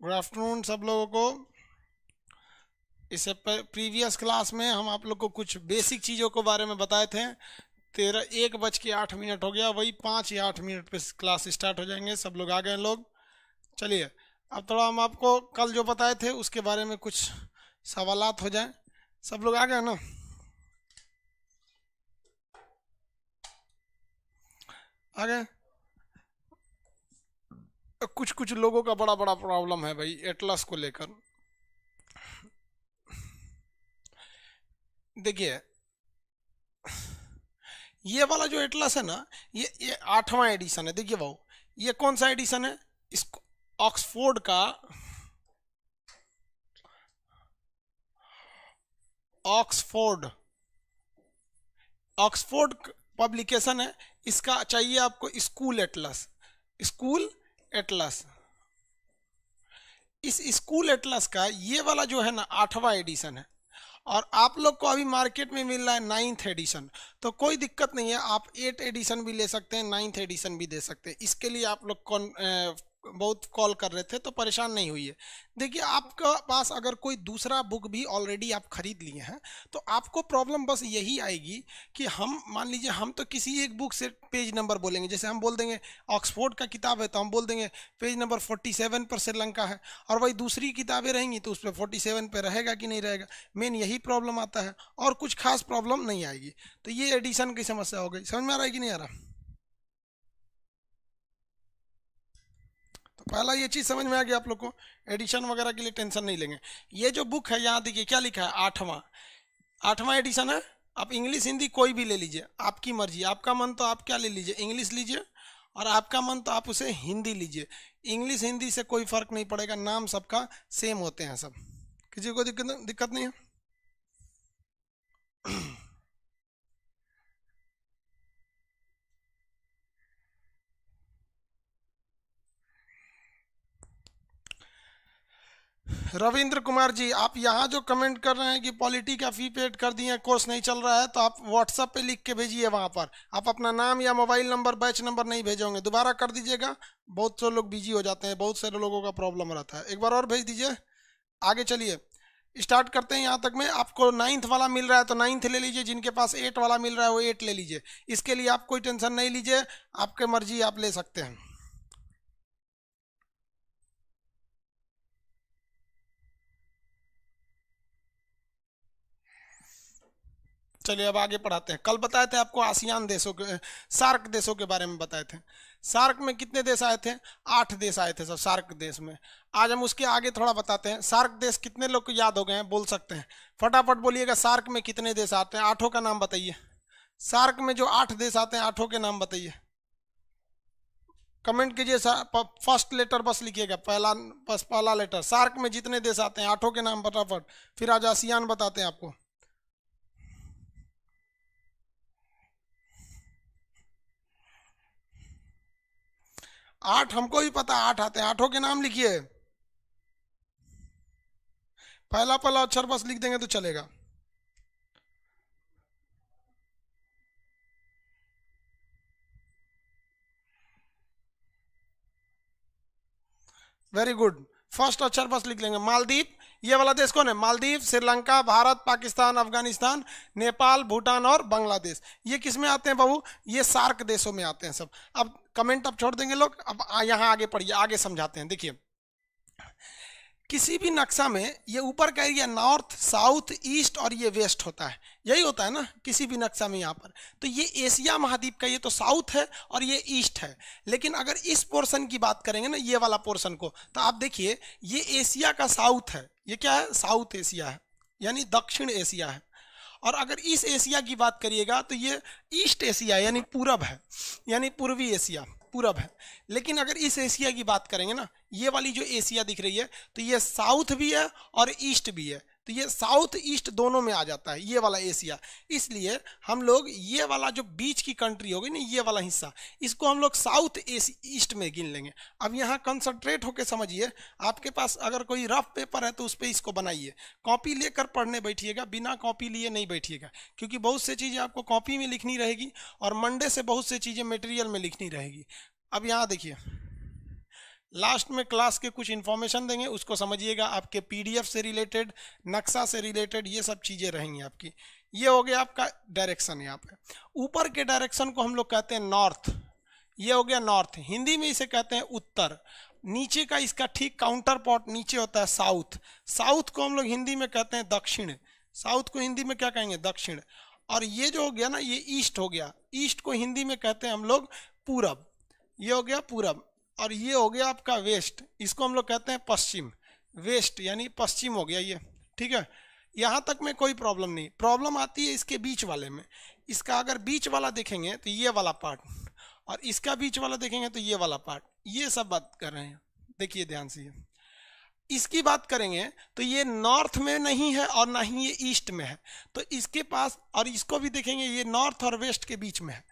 Good afternoon सब लोगों को। इससे प्रीवियस क्लास में हम आप लोग को कुछ बेसिक चीज़ों के बारे में बताए थे। 1:08 हो गया, वही 5 या 8 मिनट पे क्लास स्टार्ट हो जाएंगे। सब लोग आ गए हैं लोग। चलिए, अब थोड़ा हम आपको कल जो बताए थे उसके बारे में कुछ सवालात हो जाए। सब लोग आ गए ना? आ गए। कुछ कुछ लोगों का बड़ा बड़ा प्रॉब्लम है भाई एटलस को लेकर। देखिए, ये वाला जो एटलस है ना, ये 8वां एडिशन है। देखिए भाऊ, ये कौन सा एडिशन है? इसको ऑक्सफोर्ड का ऑक्सफोर्ड ऑक्सफोर्ड पब्लिकेशन है। इसका चाहिए आपको स्कूल एटलस। स्कूल एटलस, इस स्कूल एटलस का ये वाला जो है ना 8वां एडिशन है। और आप लोग को अभी मार्केट में मिल रहा है 9th एडिशन। तो कोई दिक्कत नहीं है, आप 8 एडिशन भी ले सकते हैं, 9th एडिशन भी दे सकते हैं। इसके लिए आप लोग कौन बहुत कॉल कर रहे थे, तो परेशान नहीं हुई है। देखिए, आपका पास अगर कोई दूसरा बुक भी ऑलरेडी आप खरीद लिए हैं तो आपको प्रॉब्लम बस यही आएगी कि हम मान लीजिए हम तो किसी एक बुक से पेज नंबर बोलेंगे। जैसे हम बोल देंगे ऑक्सफोर्ड का किताब है तो हम बोल देंगे पेज नंबर 47 पर श्रीलंका है, और वही दूसरी किताबें रहेंगी तो उस पर 47 पे रहेगा कि नहीं रहेगा। मेन यही प्रॉब्लम आता है, और कुछ खास प्रॉब्लम नहीं आएगी। तो ये एडिशन की समस्या हो गई। समझ में आ रहा है कि नहीं आ रहा? तो पहला ये चीज़ समझ में आ गया आप लोग को। एडिशन वगैरह के लिए टेंशन नहीं लेंगे। ये जो बुक है यहाँ देखिए क्या लिखा है, 8वां। 8वां एडिशन है। आप इंग्लिश हिंदी कोई भी ले लीजिए, आपकी मर्जी। आपका मन तो आप क्या ले लीजिए, इंग्लिश लीजिए, और आपका मन तो आप उसे हिंदी लीजिए। इंग्लिश हिंदी से कोई फर्क नहीं पड़ेगा, नाम सबका सेम होते हैं सब। किसी को दिक्कत दिक्कत नहीं है। रविंद्र कुमार जी, आप यहाँ जो कमेंट कर रहे हैं कि पॉलिटी का फी पेड कर दिए, कोर्स नहीं चल रहा है, तो आप व्हाट्सएप पे लिख के भेजिए। वहाँ पर आप अपना नाम या मोबाइल नंबर, बैच नंबर नहीं भेजोगे, दोबारा कर दीजिएगा। बहुत से लोग बिजी हो जाते हैं, बहुत सारे लोगों का प्रॉब्लम रहता है। एक बार और भेज दीजिए। आगे चलिए, स्टार्ट करते हैं। यहाँ तक में आपको 9th वाला मिल रहा है तो 9th ले लीजिए, जिनके पास 8 वाला मिल रहा है वो 8 ले लीजिए। इसके लिए आप कोई टेंशन नहीं लीजिए, आपके मर्जी, आप ले सकते हैं। चलिए अब आगे पढ़ाते हैं। कल बताए थे आपको आसियान देशों के, सार्क देशों के बारे में बताए थे। सार्क में कितने देश आए थे? 8 देश आए थे सब सार्क देश में। आज हम उसके आगे थोड़ा बताते हैं। सार्क देश कितने लोग को याद हो गए हैं, बोल सकते हैं? फटाफट बोलिएगा, सार्क में कितने देश आते हैं? 8 का नाम बताइए। सार्क में जो 8 देश आते हैं, 8 के नाम बताइए। कमेंट कीजिए, फर्स्ट लेटर बस लिखिएगा, पहला, बस पहला लेटर। सार्क में जितने देश आते हैं 8 के नाम फटाफट। फिर आज आसियान बताते हैं आपको। 8 हमको भी पता, 8 आते हैं। 8 के नाम लिखिए। पहला पहला अक्षर बस लिख देंगे तो चलेगा। Very good. फर्स्ट अक्षर बस लिख लेंगे। मालदीव, ये वाला देश कौन है? मालदीव, श्रीलंका, भारत, पाकिस्तान, अफगानिस्तान, नेपाल, भूटान और बांग्लादेश। ये किस में आते हैं बाबू? ये सार्क देशों में आते हैं सब। अब कमेंट अब छोड़ देंगे लोग, अब यहाँ आगे पढ़िए, आगे समझाते हैं। देखिए, किसी भी नक्शा में ये ऊपर का एरिया नॉर्थ, साउथ, ईस्ट और ये वेस्ट होता है। यही होता है ना किसी भी नक्शा में। यहाँ पर तो ये एशिया महाद्वीप का ये तो साउथ है और ये ईस्ट है। लेकिन अगर इस पोर्शन की बात करेंगे ना, ये वाला पोर्शन को, तो आप देखिए ये एशिया का साउथ है। ये क्या है? साउथ एशिया है, यानी दक्षिण एशिया है। और अगर इस एशिया की बात करिएगा तो ये ईस्ट एशिया यानी पूरब है, यानी पूर्वी एशिया, पूरब है। लेकिन अगर इस एशिया की बात करेंगे ना, ये वाली जो एशिया दिख रही है, तो ये साउथ भी है और ईस्ट भी है। तो ये साउथ ईस्ट दोनों में आ जाता है ये वाला एशिया। इसलिए हम लोग ये वाला जो बीच की कंट्री होगी ना, ये वाला हिस्सा, इसको हम लोग साउथ ईस्ट में गिन लेंगे। अब यहाँ कंसंट्रेट होकर समझिए। आपके पास अगर कोई रफ पेपर है तो उस पर इसको बनाइए। कॉपी लेकर पढ़ने बैठिएगा, बिना कॉपी लिए नहीं बैठिएगा, क्योंकि बहुत से चीज़ें आपको कॉपी में लिखनी रहेगी और मंडे से बहुत से चीज़ें मटेरियल में लिखनी रहेगी। अब यहाँ देखिए, लास्ट में क्लास के कुछ इन्फॉर्मेशन देंगे, उसको समझिएगा। आपके पीडीएफ से रिलेटेड, नक्शा से रिलेटेड ये सब चीज़ें रहेंगी आपकी। ये हो गया आपका डायरेक्शन। यहाँ पे ऊपर के डायरेक्शन को हम लोग कहते हैं नॉर्थ, ये हो गया नॉर्थ, हिंदी में इसे कहते हैं उत्तर। नीचे का इसका ठीक काउंटर पार्ट नीचे होता है साउथ, साउथ को हम लोग हिंदी में कहते हैं दक्षिण, साउथ को हिंदी में क्या कहेंगे, दक्षिण। और ये जो हो गया ना, ये ईस्ट हो गया, ईस्ट को हिंदी में कहते हैं हम लोग पूरब, ये हो गया पूरब। और ये हो गया आपका वेस्ट, इसको हम लोग कहते हैं पश्चिम, वेस्ट यानी पश्चिम हो गया ये, ठीक है। यहाँ तक में कोई प्रॉब्लम नहीं, प्रॉब्लम आती है इसके बीच वाले में। इसका अगर बीच वाला देखेंगे तो ये वाला पार्ट, और इसका बीच वाला देखेंगे तो ये वाला पार्ट, ये सब बात कर रहे हैं, देखिए ध्यान से। इसकी बात करेंगे तो ये नॉर्थ में नहीं है और ना ही ये ईस्ट में है, तो इसके पास, और इसको भी देखेंगे ये नॉर्थ और वेस्ट के बीच में है।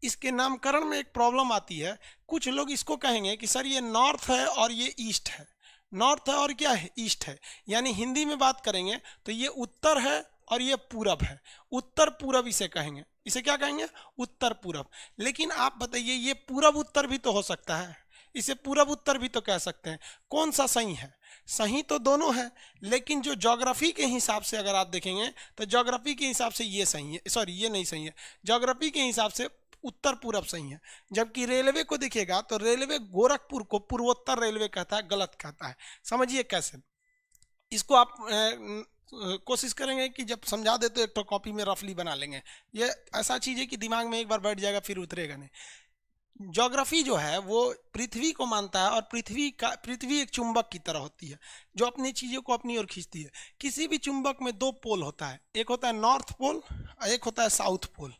इसके नामकरण में एक प्रॉब्लम आती है, कुछ लोग इसको कहेंगे कि सर ये नॉर्थ है और ये ईस्ट है, नॉर्थ है और क्या है, ईस्ट है। यानी हिंदी में बात करेंगे तो ये उत्तर है और ये पूरब है, उत्तर पूरब इसे कहेंगे, इसे क्या कहेंगे, उत्तर पूरब। लेकिन आप बताइए ये पूरब उत्तर भी तो हो सकता है, इसे पूरब उत्तर भी तो कह सकते हैं, कौन सा सही है, सही तो दोनों है, लेकिन जो ज्योग्राफी के हिसाब से अगर आप देखेंगे तो ज्योग्राफी के हिसाब से ये सही है, सॉरी ये नहीं सही है, ज्योग्राफी के हिसाब से उत्तर पूरब सही है। जबकि रेलवे को देखिएगा तो रेलवे गोरखपुर को पूर्वोत्तर रेलवे कहता है, गलत कहता है। समझिए कैसे, इसको आप कोशिश करेंगे कि जब समझा दे तो एक तो कॉपी में रफली बना लेंगे, ये ऐसा चीज़ है कि दिमाग में एक बार बैठ जाएगा फिर उतरेगा नहीं। ज्योग्राफी जो है वो पृथ्वी को मानता है, और पृथ्वी एक चुंबक की तरह होती है जो अपनी चीज़ों को अपनी ओर खींचती है। किसी भी चुंबक में दो पोल होता है, एक होता है नॉर्थ पोल और एक होता है साउथ पोल,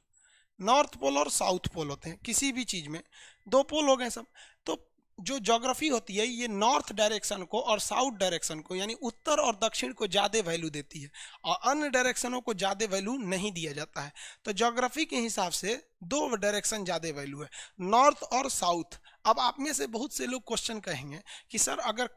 नॉर्थ पोल और साउथ पोल होते हैं किसी भी चीज़ में, दो पोल हो गए सब। तो जो ज्योग्राफी होती है ये नॉर्थ डायरेक्शन को और साउथ डायरेक्शन को, यानी उत्तर और दक्षिण को ज़्यादा वैल्यू देती है, और अन्य डायरेक्शनों को ज़्यादा वैल्यू नहीं दिया जाता है। तो ज्योग्राफी के हिसाब से दो डायरेक्शन ज़्यादा वैल्यू है, नॉर्थ और साउथ। अब आप में से बहुत से लोग क्वेश्चन कहेंगे कि सर अगर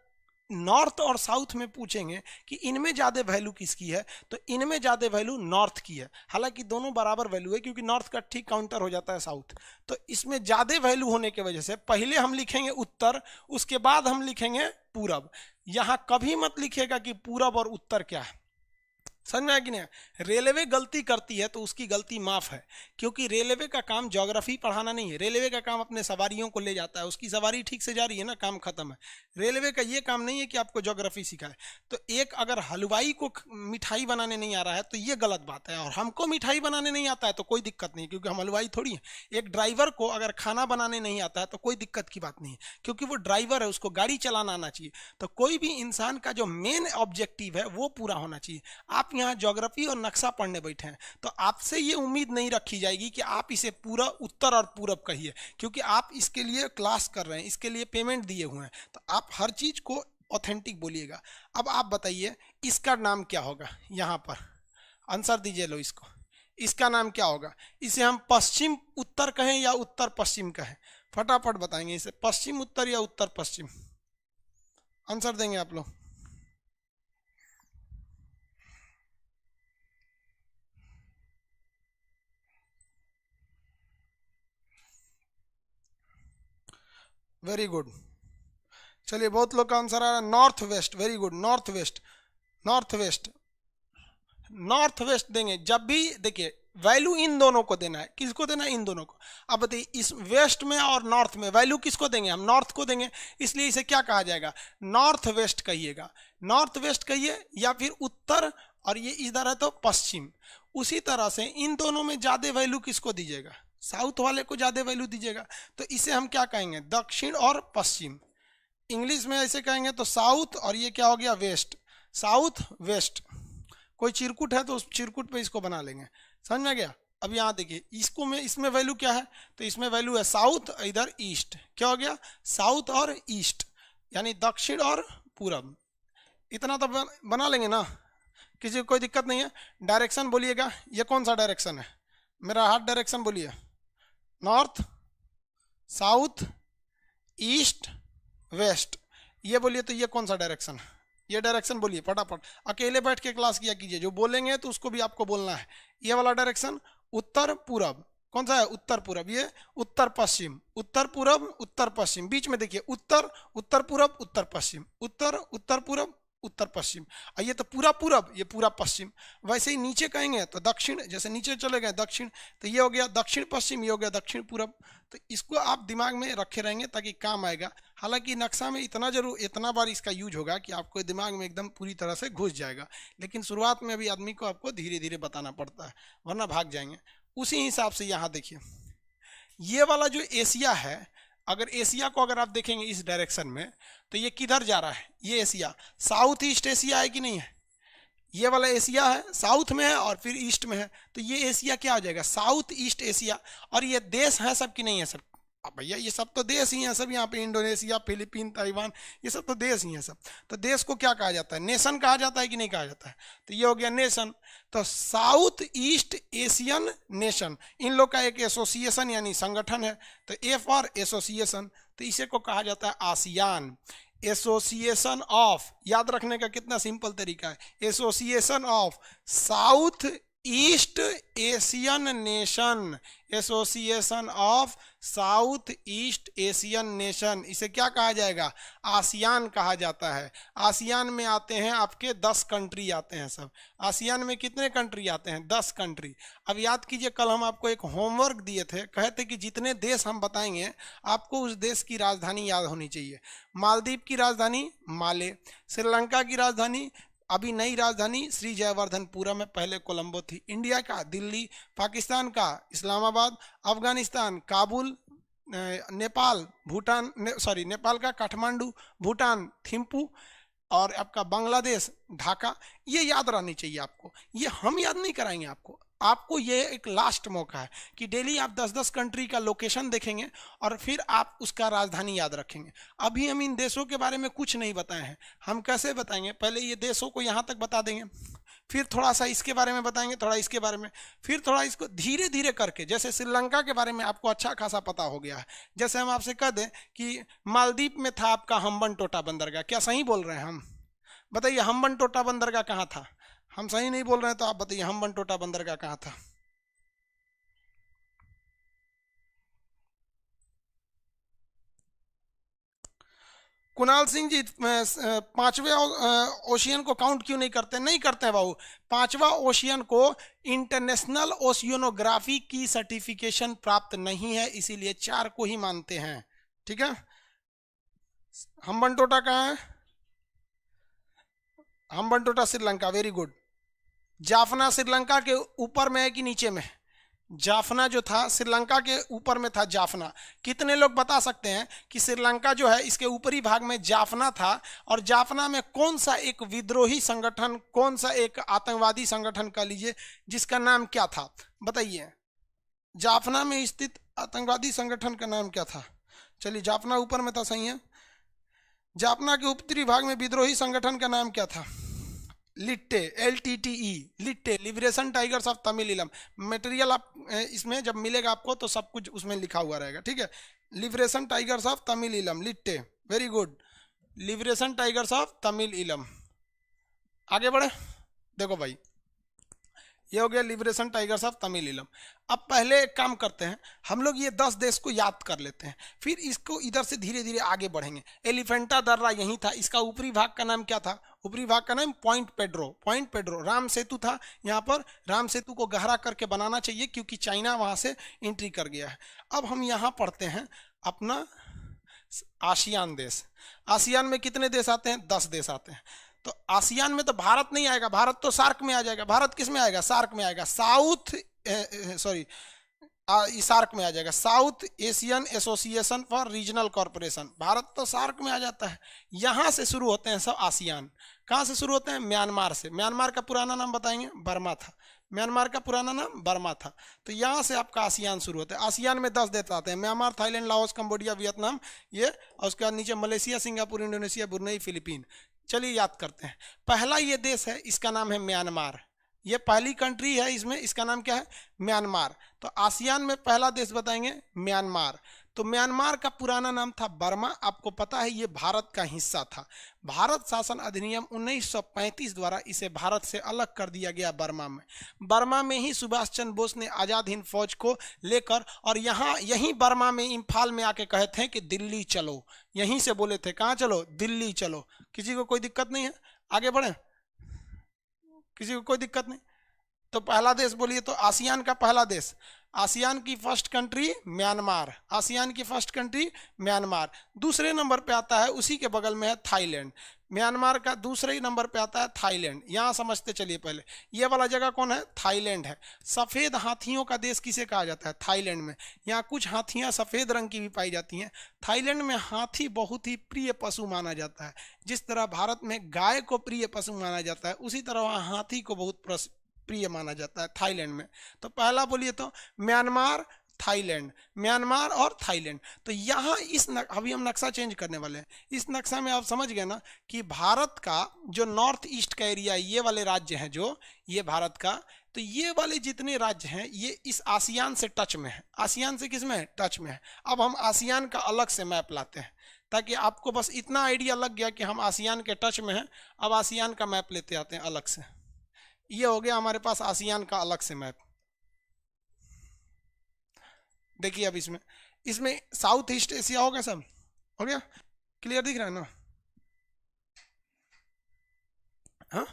नॉर्थ और साउथ में पूछेंगे कि इनमें ज़्यादा वैल्यू किसकी है, तो इनमें ज़्यादा वैल्यू नॉर्थ की है। हालांकि दोनों बराबर वैल्यू है क्योंकि नॉर्थ का ठीक काउंटर हो जाता है साउथ। तो इसमें ज़्यादा वैल्यू होने की वजह से पहले हम लिखेंगे उत्तर, उसके बाद हम लिखेंगे पूरब। यहाँ कभी मत लिखिएगा कि पूरब और उत्तर क्या है, समझ में आया कि नहीं। रेलवे गलती करती है तो उसकी गलती माफ है, क्योंकि रेलवे का काम ज्योग्राफी पढ़ाना नहीं है, रेलवे का काम अपने सवारियों को ले जाता है, उसकी सवारी ठीक से जा रही है ना, काम खत्म है। रेलवे का ये काम नहीं है कि आपको ज्योग्राफी सिखाए। तो एक अगर हलवाई को मिठाई बनाने नहीं आ रहा है तो ये गलत बात है, और हमको मिठाई बनाने नहीं आता है तो कोई दिक्कत नहीं, क्योंकि हम हलवाई थोड़ी है। एक ड्राइवर को अगर खाना बनाने नहीं आता है तो कोई दिक्कत की बात नहीं है, क्योंकि वो ड्राइवर है, उसको गाड़ी चलाना आना चाहिए। तो कोई भी इंसान का जो मेन ऑब्जेक्टिव है वो पूरा होना चाहिए। आप यहाँ ज्योग्राफी और नक्शा पढ़ने बैठे हैं तो आपसे ये उम्मीद नहीं रखी जाएगी कि आप इसे पूरा उत्तर और पूरब कहिए, क्योंकि आप इसके लिए क्लास कर रहे हैं, इसके लिए पेमेंट दिए हुए हैं, तो आप हर चीज को ऑथेंटिक बोलिएगा। अब आप बताइए इसका नाम क्या होगा, यहाँ पर आंसर दीजिए। लो इसको, इसका नाम क्या होगा, इसे हम पश्चिम उत्तर कहें या उत्तर पश्चिम कहें, फटाफट बताएंगे इसे, पश्चिम उत्तर या उत्तर पश्चिम, आंसर देंगे आप लोग। वेरी गुड, चलिए बहुत लोग का आंसर आ रहा है north west, very good, north west, north west, north west देंगे। जब भी देखिए वैल्यू इन दोनों को देना है, किसको देना है, इन दोनों को। अब बताइए इस वेस्ट में और नॉर्थ में वैल्यू किसको देंगे, हम नॉर्थ को देंगे, इसलिए इसे क्या कहा जाएगा, नॉर्थ वेस्ट कहिएगा, नॉर्थ वेस्ट कहिए, या फिर उत्तर, और ये इधर है तो पश्चिम। उसी तरह से इन दोनों में ज्यादा वैल्यू किसको दीजिएगा, साउथ वाले को ज्यादा वैल्यू दीजिएगा, तो इसे हम क्या कहेंगे, दक्षिण और पश्चिम। इंग्लिश में ऐसे कहेंगे तो साउथ, और ये क्या हो गया, वेस्ट, साउथ वेस्ट। कोई चिरकुट है तो उस चिरकुट पे इसको बना लेंगे, समझ में गया। अब यहाँ देखिए इसको में, इसमें वैल्यू क्या है, तो इसमें वैल्यू है साउथ, इधर ईस्ट, क्या हो गया, साउथ और ईस्ट, यानी दक्षिण और पूरब। इतना तो बना लेंगे ना, किसी को कोई दिक्कत नहीं है। डायरेक्शन बोलिएगा, ये कौन सा डायरेक्शन है, मेरा हाथ डायरेक्शन बोलिए, नॉर्थ, साउथ, ईस्ट, वेस्ट, ये बोलिए तो ये कौन सा डायरेक्शन है, ये डायरेक्शन बोलिए फटाफट। अकेले बैठ के क्लास किया कीजिए, जो बोलेंगे तो उसको भी आपको बोलना है। ये वाला डायरेक्शन उत्तर पूरब, कौन सा है? उत्तर पूरब। ये उत्तर पश्चिम, उत्तर पूरब उत्तर पश्चिम, बीच में देखिए उत्तर, उत्तर पूरब उत्तर पश्चिम, उत्तर उत्तर पूरब उत्तर पश्चिम। और ये तो पूरा पूरब, ये पूरा पश्चिम। वैसे ही नीचे कहेंगे तो दक्षिण, जैसे नीचे चले गए दक्षिण, तो ये हो गया दक्षिण पश्चिम, ये हो गया दक्षिण पूरब। तो इसको आप दिमाग में रखे रहेंगे ताकि काम आएगा। हालांकि नक्शा में इतना बार इसका यूज होगा कि आपको दिमाग में एकदम पूरी तरह से घुस जाएगा, लेकिन शुरुआत में अभी आदमी को आपको धीरे धीरे बताना पड़ता है, वरना भाग जाएंगे। उसी हिसाब से यहाँ देखिए, ये वाला जो एशिया है, अगर एशिया को अगर आप देखेंगे इस डायरेक्शन में, तो ये किधर जा रहा है? ये एशिया साउथ ईस्ट एशिया है कि नहीं है? ये वाला एशिया है, साउथ में है और फिर ईस्ट में है, तो ये एशिया क्या हो जाएगा? South east Asia. और ये देश है सब कि नहीं है सब? अब भैया ये सब तो देश ही हैं सब, यहाँ पे इंडोनेशिया, फिलीपीन, ताइवान, ये सब तो देश ही हैं सब। तो देश को क्या कहा जाता है? नेशन कहा जाता है कि नहीं कहा जाता है? तो ये हो गया नेशन। तो साउथ ईस्ट एशियन नेशन, इन लोग का एक एसोसिएशन यानी संगठन है। तो ए फॉर एसोसिएशन, तो इसे को कहा जाता है आसियान, एसोसिएशन ऑफ। याद रखने का कितना सिंपल तरीका है, association of south east Asian nation, association of south east Asian nation. इसे क्या कहा जाएगा? आसियान कहा जाता है। आसियान में आते हैं आपके 10 कंट्री आते हैं सब। आसियान में कितने कंट्री आते हैं? 10 कंट्री। अब याद कीजिए, कल हम आपको एक होमवर्क दिए थे, कहे थे कि जितने देश हम बताएंगे आपको उस देश की राजधानी याद होनी चाहिए। मालदीव की राजधानी माले, श्रीलंका की राजधानी, अभी नई राजधानी श्री जयवर्धनपुरम में, पहले कोलंबो थी। इंडिया का दिल्ली, पाकिस्तान का इस्लामाबाद, अफगानिस्तान काबुल, नेपाल भूटान नेपाल का काठमांडू, भूटान थिम्पू, और आपका बांग्लादेश ढाका। ये याद रहनी चाहिए आपको, ये हम याद नहीं कराएंगे आपको ये एक लास्ट मौका है कि डेली आप 10-10 कंट्री का लोकेशन देखेंगे और फिर आप उसका राजधानी याद रखेंगे। अभी हम इन देशों के बारे में कुछ नहीं बताए हैं, हम कैसे बताएंगे? पहले ये देशों को यहाँ तक बता देंगे, फिर थोड़ा सा इसके बारे में बताएंगे, थोड़ा इसके बारे में, फिर थोड़ा इसको धीरे धीरे करके। जैसे श्रीलंका के बारे में आपको अच्छा खासा पता हो गया है। जैसे हम आपसे कह दें कि मालदीव में था आपका हम्बनटोटा बंदरगाह, क्या सही बोल रहे हैं हम? बताइए हम्बनटोटा बंदरगाह कहाँ था? हम सही नहीं बोल रहे हैं तो आप बताइए हम्बनटोटा बंदरगाह कहाँ था? कुणाल सिंह जी, 5वें ओशियन को काउंट क्यों नहीं करते? नहीं करते हैं बाबू। 5वां ओशियन को इंटरनेशनल ओशियनोग्राफी की सर्टिफिकेशन प्राप्त नहीं है, इसीलिए 4 को ही मानते हैं। ठीक है, हम्बनटोटा कहाँ है? Hambantota Sri Lanka, very good. जाफना श्रीलंका के ऊपर में है कि नीचे में? जाफना जो था श्रीलंका के ऊपर में था जाफना। कितने लोग बता सकते हैं कि श्रीलंका जो है इसके ऊपरी भाग में जाफना था, और जाफना में कौन सा एक विद्रोही संगठन, कौन सा एक आतंकवादी संगठन कह लीजिए, जिसका नाम क्या था? बताइए, जाफना में स्थित आतंकवादी संगठन का नाम क्या था? चलिए, जाफना ऊपर में था, सही है। जाफना के उत्तरी भाग में विद्रोही संगठन का नाम क्या था? लिट्टे, LTTE, LTTE, liberation tigers of Tamil. Material आप इसमें जब मिलेगा आपको तो सब कुछ उसमें लिखा हुआ रहेगा। ठीक है, liberation tigers of Tamil, LTTE, very good, liberation tigers of Tamil. आगे बढ़े, देखो भाई, ये हो गया लिबरेशन टाइगर्स ऑफ तमिल। अब पहले एक काम करते हैं, हम लोग ये 10 देश को याद कर लेते हैं, फिर इसको इधर से धीरे धीरे आगे बढ़ेंगे। एलिफेंटा दर्रा यही था, इसका ऊपरी भाग का नाम क्या था? ऊपरी भाग का नाम पॉइंट पेड्रो, पॉइंट पेड्रो। राम सेतु था यहाँ पर, राम सेतु को गहरा करके बनाना चाहिए क्योंकि चाइना वहाँ से एंट्री कर गया है। अब हम यहाँ पढ़ते हैं अपना आसियान देश। आसियान में कितने देश आते हैं? 10 देश आते हैं। तो आसियान में तो भारत नहीं आएगा, भारत तो सार्क में आ जाएगा। भारत किस में आएगा? सार्क में आएगा। सार्क में आ जाएगा, south Asian association for regional corporation. Bharat तो सार्क में आ जाता है। यहाँ से शुरू होते हैं सब आसियान। कहाँ से शुरू होते हैं? म्यांमार से। म्यांमार का पुराना नाम बताएंगे, बर्मा था। म्यांमार का पुराना नाम बर्मा था। तो यहाँ से आपका आसियान शुरू होता है। आसियान में 10 देश आते हैं, Myanmar, Thailand, Laos, Cambodia, Vietnam, ये, और उसके बाद नीचे Malaysia, Singapore, Indonesia, Brunei, Philippine. चलिए याद करते हैं। पहला ये देश है, इसका नाम है म्यांमार। ये पहली कंट्री है इसमें, इसका नाम क्या है? म्यांमार। तो आसियान में पहला देश बताएंगे म्यांमार। तो म्यांमार का पुराना नाम था बर्मा। आपको पता है ये भारत का हिस्सा था। भारत शासन अधिनियम 1935 द्वारा इसे भारत से अलग कर दिया गया बर्मा में। बर्मा में ही सुभाष चंद्र बोस ने आज़ाद हिंद फौज को लेकर, और यहाँ यहीं बर्मा में इम्फाल में आके कहे थे कि दिल्ली चलो, यहीं से बोले थे कहाँ चलो? दिल्ली चलो। किसी को कोई दिक्कत नहीं है? आगे बढ़े, किसी को कोई दिक्कत नहीं? तो पहला देश बोलिए तो आसियान का पहला देश, आसियान की फर्स्ट कंट्री म्यांमार, आसियान की फर्स्ट कंट्री म्यांमार। दूसरे नंबर पे आता है, उसी के बगल में है थाईलैंड। म्यांमार का दूसरे ही नंबर पे आता है थाईलैंड। यहाँ समझते चलिए पहले, ये वाला जगह कौन है? थाईलैंड है। सफ़ेद हाथियों का देश किसे कहा जाता है? थाईलैंड में। यहाँ कुछ हाथियाँ सफ़ेद रंग की भी पाई जाती हैं। थाईलैंड में हाथी बहुत ही प्रिय पशु माना जाता है। जिस तरह भारत में गाय को प्रिय पशु माना जाता है, उसी तरह वहाँ हाथी को बहुत प्रिय माना जाता है थाईलैंड में। तो पहला बोलिए तो म्यांमार, थाईलैंड, म्यांमार और थाईलैंड। तो यहाँ अभी हम नक्शा चेंज करने वाले हैं। इस नक्शा में आप समझ गए ना कि भारत का जो नॉर्थ ईस्ट का एरिया, ये वाले राज्य हैं जो, ये भारत का, तो ये वाले जितने राज्य हैं ये इस आसियान से टच में है। आसियान से किस में है? टच में है। अब हम आसियान का अलग से मैप लाते हैं, ताकि आपको बस इतना आइडिया लग गया कि हम आसियान के टच में हैं। अब आसियान का मैप लेते आते हैं अलग से। ये हो गया हमारे पास आसियान का अलग से मैप। देखिए अब इसमें इसमें साउथ ईस्ट एशिया हो गया, सब हो गया, क्लियर दिख रहा है ना? हाँ,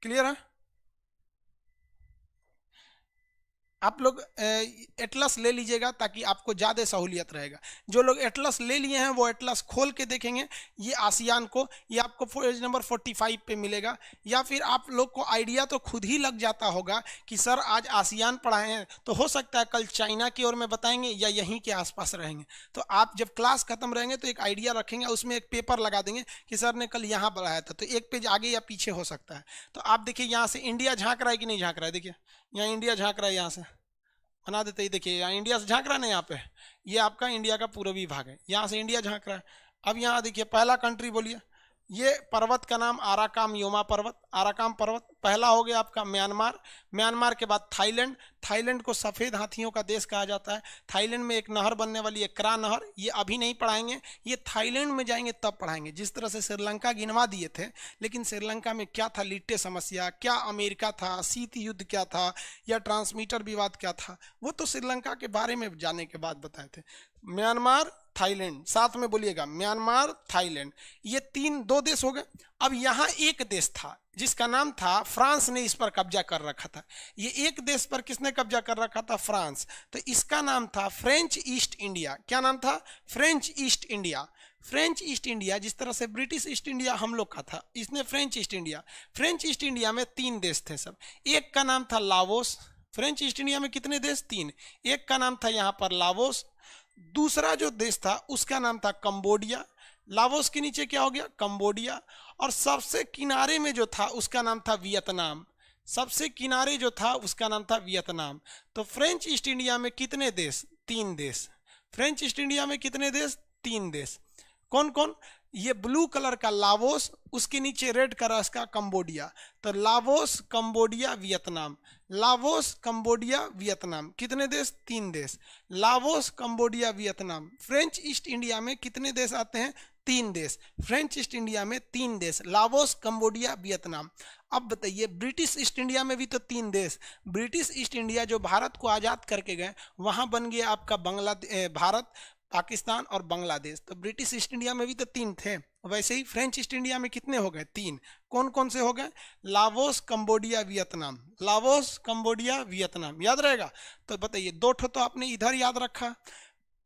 क्लियर है? आप लोग एटलस ले लीजिएगा ताकि आपको ज़्यादा सहूलियत रहेगा। जो लोग एटलस ले लिए हैं वो एटलस खोल के देखेंगे ये आसियान को, ये आपको पेज नंबर 45 पे मिलेगा। या फिर आप लोग को आइडिया तो खुद ही लग जाता होगा कि सर आज आसियान पढ़ाए हैं, तो हो सकता है कल चाइना की ओर में बताएंगे या यहीं के आसपास रहेंगे। तो आप जब क्लास खत्म रहेंगे तो एक आइडिया रखेंगे, उसमें एक पेपर लगा देंगे कि सर ने कल यहाँ पढ़ाया था, तो एक पेज आगे या पीछे हो सकता है। तो आप देखिए यहाँ से इंडिया झाँक रहा है कि नहीं झाँक रहा है? देखिए यहाँ इंडिया झाँक रहा है, यहाँ से बना देते ही देखिए यहाँ इंडिया से झांक रहा है ना, यहाँ पे ये आपका इंडिया का पूर्वी भाग है, यहाँ से इंडिया झांक रहा है। अब यहाँ देखिए पहला कंट्री बोलिए, ये पर्वत का नाम आराकाम योमा पर्वत, आराकाम पर्वत पहला हो गया आपका म्यांमार। म्यांमार के बाद थाईलैंड, थाईलैंड को सफ़ेद हाथियों का देश कहा जाता है। थाईलैंड में एक नहर बनने वाली है, क्रा नहर, ये अभी नहीं पढ़ाएंगे, ये थाईलैंड में जाएंगे तब पढ़ाएंगे। जिस तरह से श्रीलंका गिनवा दिए थे, लेकिन श्रीलंका में क्या था? लिट्टे समस्या, क्या अमेरिका था, शीत युद्ध क्या था, या ट्रांसमीटर विवाद क्या था, वो तो श्रीलंका के बारे में जाने के बाद बताए थे। म्यांमार, थाईलैंड, साथ में बोलिएगा म्यांमार, थाईलैंड, ये दो देश हो गए। अब यहाँ एक देश था जिसका नाम था, फ्रांस ने इस पर कब्जा कर रखा था। ये एक देश पर किसने कब्जा कर रखा था? फ्रांस। तो इसका नाम था फ्रेंच ईस्ट इंडिया। क्या नाम था? French east India. French east India, जिस तरह से ब्रिटिश ईस्ट इंडिया हम लोग का था, इसने French east India. French east India में 3 देश थे सब। एक का नाम था लाओस। फ्रेंच ईस्ट इंडिया में कितने देश? 3। एक का नाम था यहाँ पर लाओस, दूसरा जो देश था उसका नाम था कंबोडिया, लाओस के नीचे क्या हो गया? कंबोडिया, और सबसे किनारे में जो था उसका नाम था वियतनाम। सबसे किनारे जो था उसका नाम था वियतनाम। तो फ्रेंच ईस्ट इंडिया में कितने देश? 3 देश। फ्रेंच ईस्ट इंडिया में कितने देश? 3 देश। कौन कौन? ये ब्लू कलर का लाओस, उसके नीचे रेड कलर का कंबोडिया। तो Laos, Cambodia, Vietnam, Laos, Cambodia, Vietnam, कितने देश? 3 देश। Laos, Cambodia, Vietnam. French east India में कितने देश आते हैं? 3 देश। फ्रेंच ईस्ट इंडिया में 3 देश, लाओस, कंबोडिया, वियतनाम। अब बताइए ब्रिटिश ईस्ट इंडिया में भी तो 3 देश। ब्रिटिश ईस्ट इंडिया जो भारत को आज़ाद करके गए, वहाँ बन गया आपका भारत, पाकिस्तान और बांग्लादेश। तो ब्रिटिश ईस्ट इंडिया में भी तो 3 थे। वैसे ही फ्रेंच ईस्ट इंडिया में कितने हो गए? 3। कौन कौन से हो गए? Laos, Cambodia, Vietnam. Laos, Cambodia, Vietnam, याद रहेगा? तो बताइए 2 ठो तो आपने इधर याद रखा,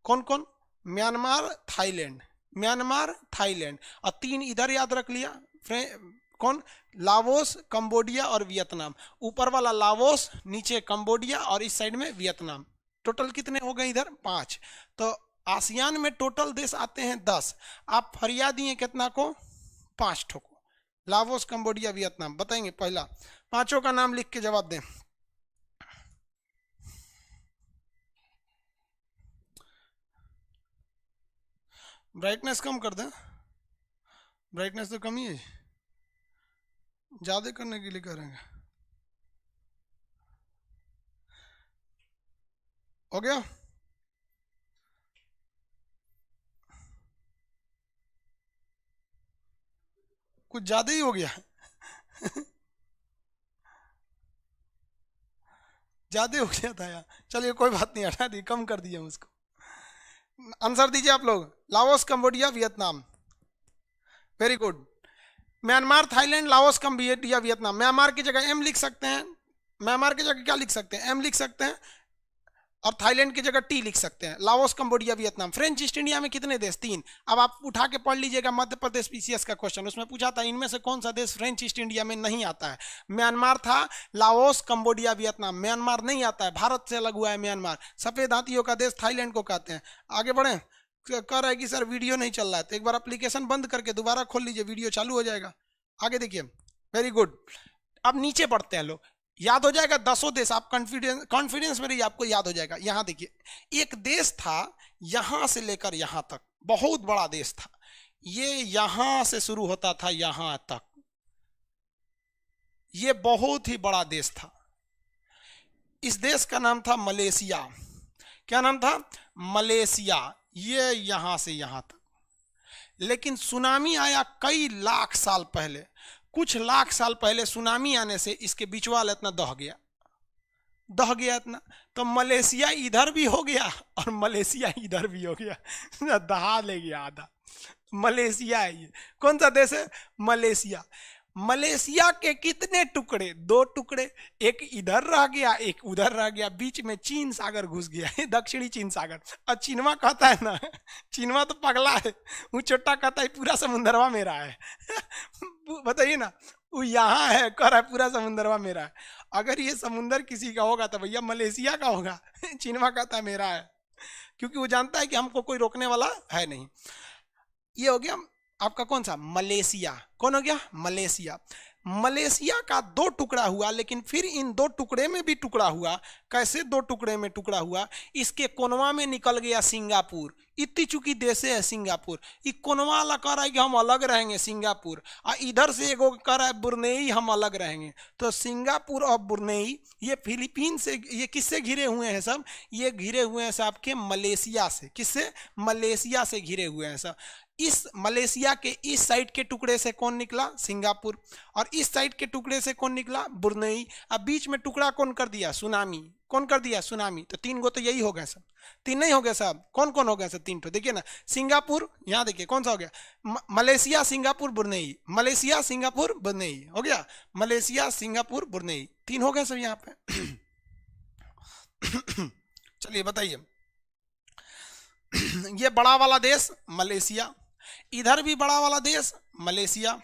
कौन कौन? म्यांमार, थाईलैंड, म्यांमार, थाईलैंड, और 3 इधर याद रख लिया, कौन? लाओस, कंबोडिया और वियतनाम। ऊपर वाला लाओस, नीचे कंबोडिया और इस साइड में वियतनाम। टोटल कितने हो गए इधर? 5। तो आसियान में टोटल देश आते हैं 10। आप फरिया दिए कितना को? 5 ठो को। लाओस, कंबोडिया, वियतनाम बताएंगे पहला। 5 का नाम लिख के जवाब दें। ब्राइटनेस कम कर दें, ब्राइटनेस तो कम ही है, ज़्यादा करने के लिए करेंगे। हो गया? कुछ ज्यादा ही हो गया ज्यादा हो गया था यार। चलिए कोई बात नहीं, हटा दी, कम कर दिया उसको। आंसर दीजिए आप लोग। Laos, Cambodia, Vietnam. Very good. Myanmar, Thailand, Laos, Cambodia, Vietnam. Myanmar की जगह एम लिख सकते हैं। म्यांमार की जगह क्या लिख सकते हैं? एम लिख सकते हैं। और थाईलैंड की जगह टी लिख सकते हैं। Laos, Cambodia, Vietnam. French east India में कितने देश? 3। अब आप उठा के पढ़ लीजिएगा मध्य प्रदेश पीसीएस का क्वेश्चन, उसमें पूछा था इनमें से कौन सा देश फ्रेंच ईस्ट इंडिया में नहीं आता है। म्यांमार था, लाओस, कंबोडिया, वियतनाम। म्यांमार नहीं आता है, भारत से अलग हुआ है म्यांमार। सफेद हाथियों का देश थाईलैंड को कहते हैं। आगे बढ़े। कह रहा है कि सर वीडियो नहीं चल रहा है, तो एक बार एप्लीकेशन बंद करके दोबारा खोल लीजिए, वीडियो चालू हो जाएगा। आगे देखिए। Very good. अब नीचे बढ़ते हैं लोग, याद हो जाएगा 10 देश। आप कॉन्फिडेंस में रहिए, आपको याद हो जाएगा। यहां देखिए, एक देश था यहां से लेकर यहां तक, बहुत बड़ा देश था। ये यहां से शुरू होता था यहां तक, ये बहुत ही बड़ा देश था। इस देश का नाम था मलेशिया। क्या नाम था? मलेशिया। ये यहां से यहां तक। लेकिन सुनामी आया कई लाख साल पहले, कुछ लाख साल पहले सुनामी आने से इसके बीच वाला इतना दह गया इतना, तो मलेशिया इधर भी हो गया और मलेशिया इधर भी हो गया दहा ले गया आधा। मलेशिया है ये। कौन सा देश है? मलेशिया। मलेशिया के कितने टुकड़े? 2 टुकड़े। एक इधर रह गया, एक उधर रह गया, बीच में चीन सागर घुस गया दक्षिणी चीन सागर। और चीनवा कहता है ना, चीनवा तो पगला है, वो छोटा कहता है पूरा समुंदरवा मेरा है बताइए ना, वो यहाँ है, कह रहा है पूरा समुंदरवा मेरा है। अगर ये समुंदर किसी का होगा तो भैया मलेशिया का होगा चीनवा कहता है मेरा है, क्योंकि वो जानता है कि हमको कोई रोकने वाला है नहीं। ये हो गया आपका कौन सा? मलेशिया। कौन हो गया? मलेशिया। मलेशिया का 2 टुकड़ा हुआ, लेकिन फिर इन 2 टुकड़े में भी टुकड़ा हुआ। कैसे 2 टुकड़े में टुकड़ा हुआ? इसके कोनवा में निकल गया सिंगापुर। इतनी चुकी देशे है सिंगापुर। ये कोनवा वाला कह रहा है कि हम अलग रहेंगे सिंगापुर, और इधर से एगो कह रहा है बुर्नेई हम अलग रहेंगे। तो सिंगापुर और बुर्नेई ये फिलीपीन से, ये किससे घिरे हुए हैं सब? ये घिरे हुए हैं सब आपके मलेशिया से। किससे? मलेशिया से घिरे हुए हैं सब। इस मलेशिया के इस साइड के टुकड़े से कौन निकला? सिंगापुर। और इस साइड के टुकड़े से कौन निकला? बुर्नेई। अब बीच में टुकड़ा कौन कर दिया? सुनामी। कौन कर दिया? सुनामी। तो 3 गो तो यही हो गए सब। 3 नहीं हो गए साहब? कौन कौन हो गए सब? 3 तो देखिए ना, सिंगापुर, यहाँ देखिए कौन सा हो गया? Malaysia, Singapore, Brunei. Malaysia, Singapore, Brunei हो गया। मलेशिया, सिंगापुर, बुर्नेई, 3 हो गए सब यहाँ पे चलिए बताइए। ये बड़ा वाला देश मलेशिया, इधर भी बड़ा वाला देश मलेशिया,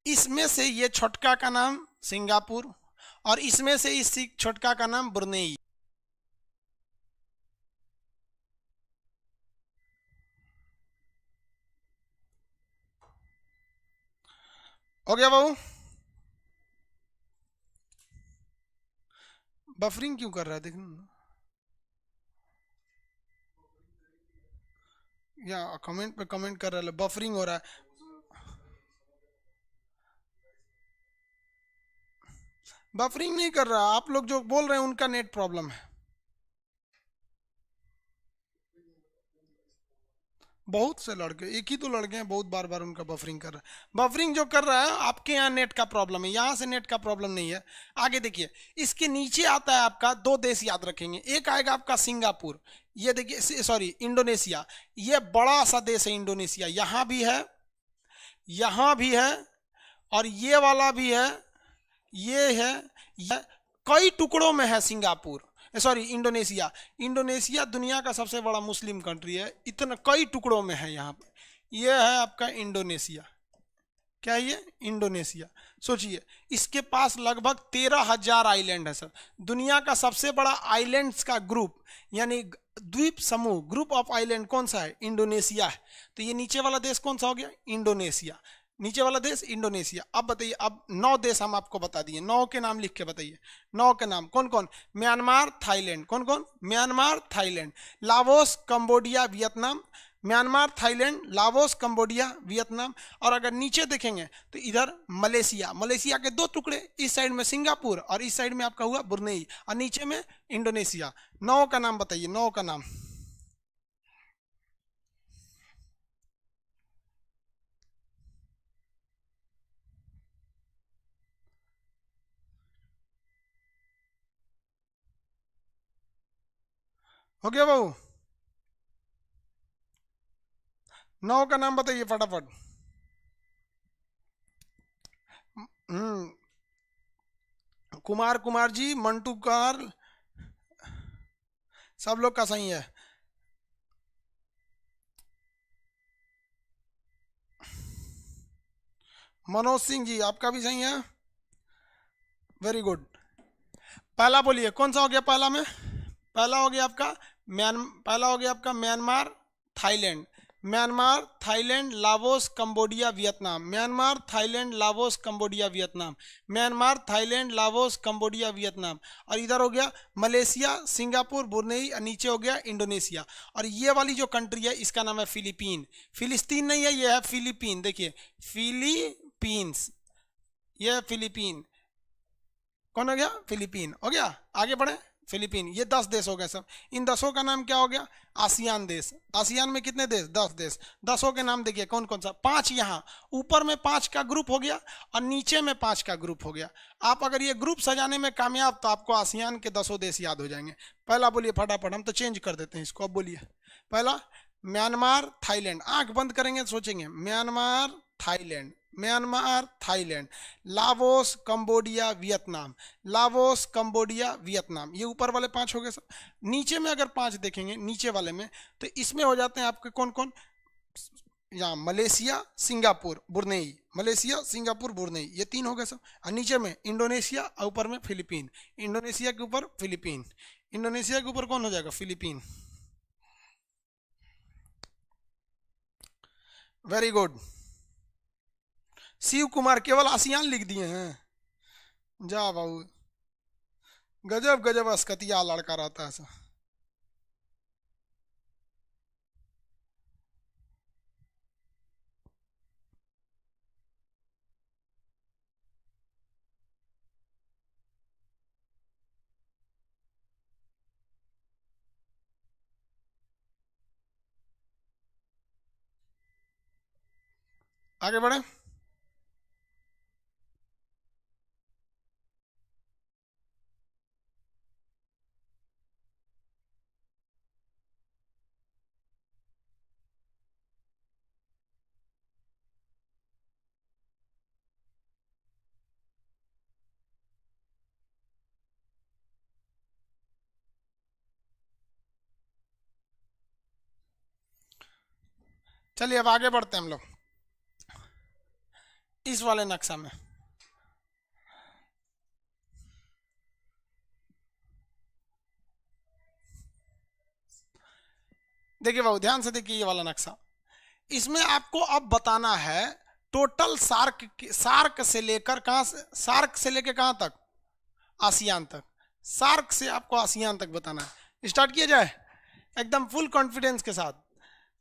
इसमें से ये छोटका का नाम सिंगापुर, और इसमें से इस छोटका का नाम बुर्नेई। हो गया बाबू? बफरिंग क्यों कर रहा है? देखना या कमेंट पे कमेंट कर रहा है, बफरिंग हो रहा है। बफरिंग नहीं कर रहा, आप लोग जो बोल रहे हैं उनका नेट प्रॉब्लम है। बहुत से लड़के, एक ही तो लड़के हैं, बहुत बार बार उनका बफरिंग कर रहा है। बफरिंग जो कर रहा है आपके यहाँ नेट का प्रॉब्लम है, यहाँ से नेट का प्रॉब्लम नहीं है। आगे देखिए, इसके नीचे आता है आपका 2 देश याद रखेंगे। एक आएगा आपका सिंगापुर, ये देखिए, सॉरी इंडोनेशिया। ये बड़ा सा देश है इंडोनेशिया, यहाँ भी है, यहाँ भी है, और ये वाला भी है, ये है, ये कई टुकड़ों में है सिंगापुर, सॉरी इंडोनेशिया। इंडोनेशिया दुनिया का सबसे बड़ा मुस्लिम कंट्री है, इतना कई टुकड़ों में है यहाँ पे। ये है आपका इंडोनेशिया। क्या है ये? इंडोनेशिया। सोचिए, इसके पास लगभग 13,000 आइलैंड है सर। दुनिया का सबसे बड़ा आइलैंड्स का ग्रुप, यानी द्वीप समूह, ग्रुप ऑफ आइलैंड कौन सा है? इंडोनेशिया है। तो ये नीचे वाला देश कौन सा हो गया? इंडोनेशिया। नीचे वाला देश इंडोनेशिया। अब बताइए, अब 9 देश हम आपको बता दिए, 9 के नाम लिख के बताइए। 9 के नाम कौन कौन? Myanmar, Thailand. कौन कौन? Myanmar, Thailand, Laos, Cambodia, Vietnam, Myanmar, Thailand, Laos, Cambodia, Vietnam. और अगर नीचे देखेंगे तो इधर मलेशिया, मलेशिया के दो टुकड़े, इस साइड में सिंगापुर और इस साइड में आपका हुआ ब्रुनेई, और नीचे में इंडोनेशिया। 9 का नाम बताइए, 9 का नाम। हो गया बाबू? 9 का नाम बताइए फटाफट। कुमार, कुमार जी, मंटू कार, सब लोग का सही है। मनोज सिंह जी आपका भी सही है, वेरी गुड। पहला बोलिए कौन सा हो गया पहला में? पहला हो गया आपका पहला हो गया आपका Myanmar, Thailand. Myanmar, Thailand, Laos, Cambodia, Vietnam. Myanmar, Thailand, Laos, Cambodia, Vietnam. Myanmar, Thailand, Laos, Cambodia, Vietnam. और इधर हो गया मलेशिया, सिंगापुर, ब्रुनेई, और नीचे हो गया इंडोनेशिया। और ये वाली जो कंट्री है इसका नाम है फिलीपीन। फिलिस्तीन नहीं है, ये है फिलीपीन। देखिए फिलीपींस, ये है फिलीपीन। कौन हो गया? फिलीपीन हो गया। आगे बढ़े। फिलीपीन, ये 10 देश हो गए सब। इन 10 का नाम क्या हो गया? आसियान देश। आसियान में कितने देश? 10 देश। 10 के नाम देखिए कौन कौन सा। 5 यहाँ ऊपर में 5 का ग्रुप हो गया और नीचे में 5 का ग्रुप हो गया। आप अगर ये ग्रुप सजाने में कामयाब तो आपको आसियान के 10 देश याद हो जाएंगे। पहला बोलिए फटाफट, हम तो चेंज कर देते हैं इसको। अब बोलिए पहला म्यांमार, थाईलैंड। आंख बंद करेंगे सोचेंगे Myanmar, Thailand, Myanmar, Thailand, Laos, Cambodia, Vietnam. Laos, Cambodia, Vietnam. ये ऊपर वाले 5 हो गए सब। नीचे में अगर 5 देखेंगे नीचे वाले में तो इसमें हो जाते हैं आपके कौन कौन? यहाँ Malaysia, Singapore, Brunei. Malaysia, Singapore, Brunei, ये 3 हो गए सब। और नीचे में इंडोनेशिया और ऊपर में फिलीपीन। इंडोनेशिया के ऊपर फिलीपीन। इंडोनेशिया के ऊपर कौन हो जाएगा? Philippine. Very good. Shiv Kumar केवल आसियान लिख दिए हैं। जा बाबू, गजब गजब अस्कतिया लड़का रहता है सब। आगे बढ़े। चलिए अब आगे बढ़ते हैं हम लोग इस वाले नक्शा में। देखिए बाबू ध्यान से देखिए ये वाला नक्शा। इसमें आपको अब बताना है टोटल सार्क से लेकर कहां से, सार्क से लेकर कहां तक? आसियान तक। सार्क से आपको आसियान तक बताना है। स्टार्ट किया जाए एकदम फुल कॉन्फिडेंस के साथ।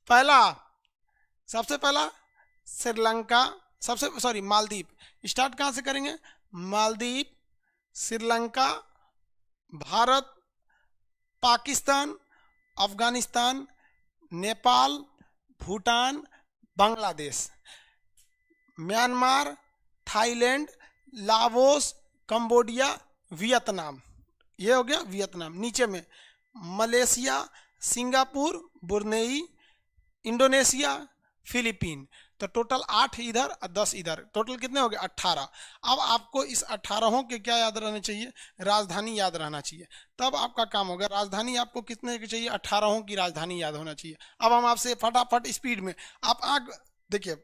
पहला, सबसे पहला श्रीलंका, सबसे सॉरी मालदीव। स्टार्ट कहां से करेंगे? Maldives, Sri Lanka, Bharat, Pakistan, Afghanistan, Nepal, Bhutan, Bangladesh, Myanmar, Thailand, Laos, Cambodia, Vietnam. ये हो गया वियतनाम। नीचे में Malaysia, Singapore, Brunei, Indonesia, Philippine. तो टोटल 8 इधर और 10 इधर, टोटल कितने हो गए? 18। अब आपको इस 18 के क्या याद रहने चाहिए? राजधानी याद रहना चाहिए। तब आपका काम होगा। राजधानी आपको कितने की चाहिए? 18 की राजधानी याद होना चाहिए। अब हम आपसे फटाफट स्पीड में, आप आग देखिए,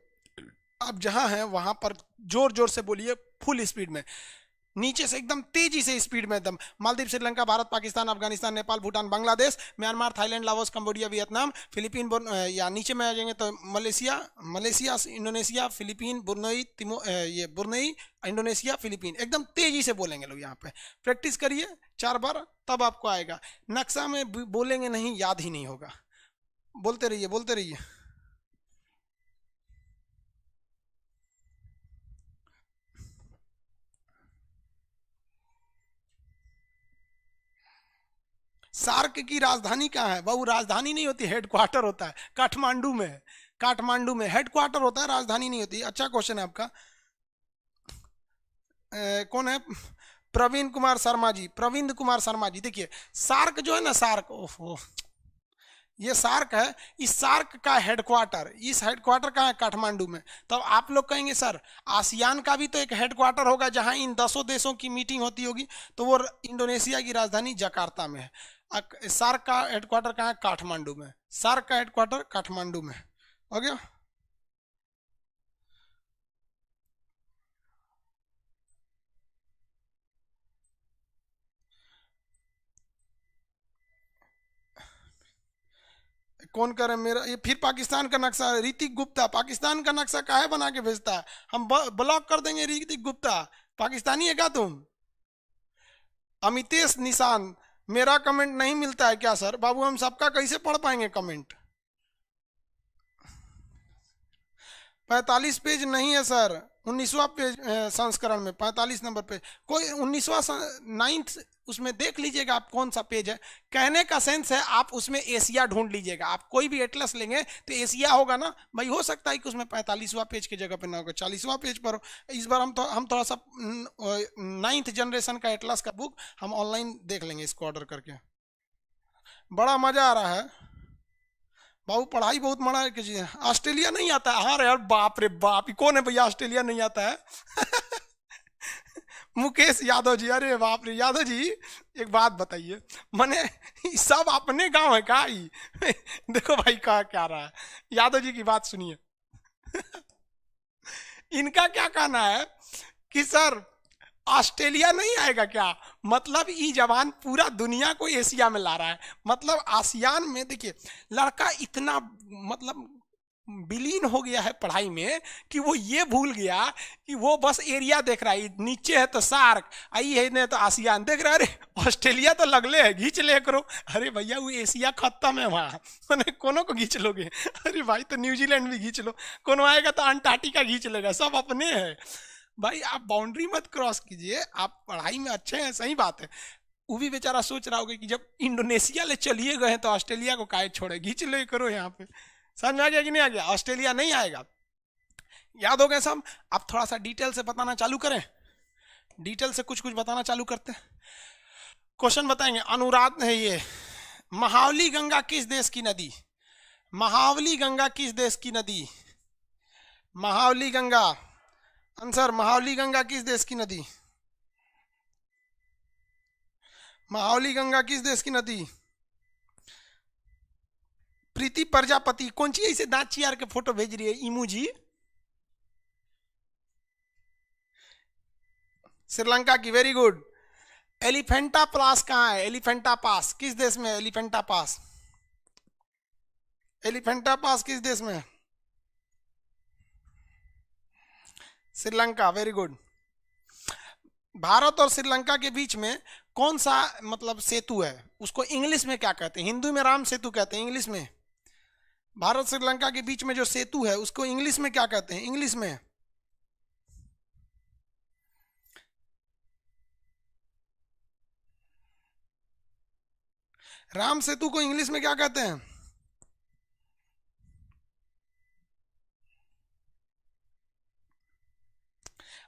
आप जहां हैं वहां पर जोर जोर से बोलिए, फुल स्पीड में, नीचे से एकदम तेजी से स्पीड में एकदम। Maldives, Sri Lanka, Bharat, Pakistan, Afghanistan, Nepal, Bhutan, Bangladesh, Myanmar, Thailand, Laos, Cambodia, Vietnam, Philippine, या नीचे में आ जाएंगे तो मलेशिया, इंडोनेशिया, फिलीपीन, ये ब्रुनेई, इंडोनेशिया, फिलीपीन। एकदम तेजी से बोलेंगे लोग। यहाँ पे प्रैक्टिस करिए 4 बार, तब आपको आएगा। नक्शा में बोलेंगे नहीं, याद ही नहीं होगा। बोलते रहिए बोलते रहिए। सार्क की राजधानी कहाँ है? वो राजधानी नहीं होती, हेडक्वार्टर होता है, काठमांडू में है। काठमांडू में हेडक्वार्टर होता है, राजधानी नहीं होती। अच्छा क्वेश्चन है आपका। कौन है? प्रवीण कुमार शर्मा जी, प्रवीण कुमार शर्मा जी। देखिए सार्क जो है ना, सार्क, ओहो, ये सार्क है। इस सार्क का हेडक्वार्टर, इस हेडक्वार्टर का है काठमांडू में। तो आप लोग कहेंगे सर आसियान का भी तो एक हेडक्वार्टर होगा जहां इन 10 देशों की मीटिंग होती होगी, तो वो इंडोनेशिया की राजधानी जकार्ता में है। सार्क का हेडक्वार्टर कहाँ है? काठमांडू में। सार्क का हेडक्वार्टर काठमांडू में। हो गया। कौन कर रहे हैं मेरा? ये फिर पाकिस्तान का नक्शा। ऋतिक गुप्ता पाकिस्तान का नक्शा काहे बना के भेजता है? हम ब्लॉक कर देंगे ऋतिक गुप्ता। पाकिस्तानी है क्या तुम? अमितेश निशान, मेरा कमेंट नहीं मिलता है क्या सर? बाबू हम सबका कैसे पढ़ पाएंगे कमेंट? 45 पेज नहीं है सर, 19वां पेज संस्करण में 45 नंबर पेज। कोई 19वां 9th उसमें देख लीजिएगा आप कौन सा पेज है। कहने का सेंस है आप उसमें एशिया ढूंढ लीजिएगा। आप कोई भी एटलस लेंगे तो एशिया होगा ना भाई। हो सकता है कि उसमें 45वां पेज की जगह पे ना होगा, 40वां पेज पर हो। इस बार हम थोड़ा सा 9th जनरेशन का एटलस का बुक हम ऑनलाइन देख लेंगे, इसको ऑर्डर करके। बड़ा मजा आ रहा है बाबू, पढ़ाई बहुत मना कीजिए। ऑस्ट्रेलिया नहीं आता है? हाँ रे यार, बाप रे बाप, ये कौन है भैया ऑस्ट्रेलिया नहीं आता है? मुकेश यादव जी, अरे बाप रे यादव जी, एक बात बताइए, मैंने सब अपने गांव है का ही? देखो भाई कहा क्या रहा है, यादव जी की बात सुनिए। इनका क्या कहना है कि सर ऑस्ट्रेलिया नहीं आएगा क्या? मतलब ई जवान पूरा दुनिया को एशिया में ला रहा है। मतलब आसियान में देखिए लड़का इतना मतलब विलीन हो गया है पढ़ाई में कि वो ये भूल गया कि वो बस एरिया देख रहा है। नीचे है तो सार्क, आई है नहीं तो आसियान देख रहा है। अरे ऑस्ट्रेलिया तो लगले है, घींच ले करो। अरे भैया वो एशिया खत्म है वहाँ, मैंने कोनो को घींच लोगे? अरे भाई तो न्यूजीलैंड भी घींच लो, कोनो आएगा तो अंटार्कटिका घींच लेगा, सब अपने हैं भाई। आप बाउंड्री मत क्रॉस कीजिए, आप पढ़ाई में अच्छे हैं, सही बात है। वो भी बेचारा सोच रहा होगा कि जब इंडोनेशिया ले चलिए गए हैं तो ऑस्ट्रेलिया को काहे छोड़े, घींच ले करो यहाँ पे। समझ में आ गया कि नहीं आ गया? ऑस्ट्रेलिया नहीं आएगा, याद हो गए सब। आप थोड़ा सा डिटेल से बताना चालू करें, डिटेल से कुछ कुछ बताना चालू करते हैं। क्वेश्चन बताएंगे। अनुराध है ये, महावली गंगा किस देश की नदी? महावली गंगा किस देश की नदी? महावली गंगा, आंसर महावली गंगा किस देश की नदी? महावली गंगा किस देश की नदी? प्रीति प्रजापति, कौन सी ऐसे दांत चियार के फोटो भेज रही है इमू जी? श्रीलंका की, वेरी गुड। एलिफेंटा पास कहाँ है? एलिफेंटा पास किस देश में है? एलिफेंटा पास, एलिफेंटा पास किस देश में है? Sri Lanka, very good. भारत और श्रीलंका के बीच में कौन सा मतलब सेतु है? उसको इंग्लिश में क्या कहते हैं? हिंदी में राम सेतु कहते हैं, इंग्लिश में भारत श्रीलंका के बीच में जो सेतु है उसको इंग्लिश में क्या कहते हैं? इंग्लिश में राम सेतु को इंग्लिश में क्या कहते हैं?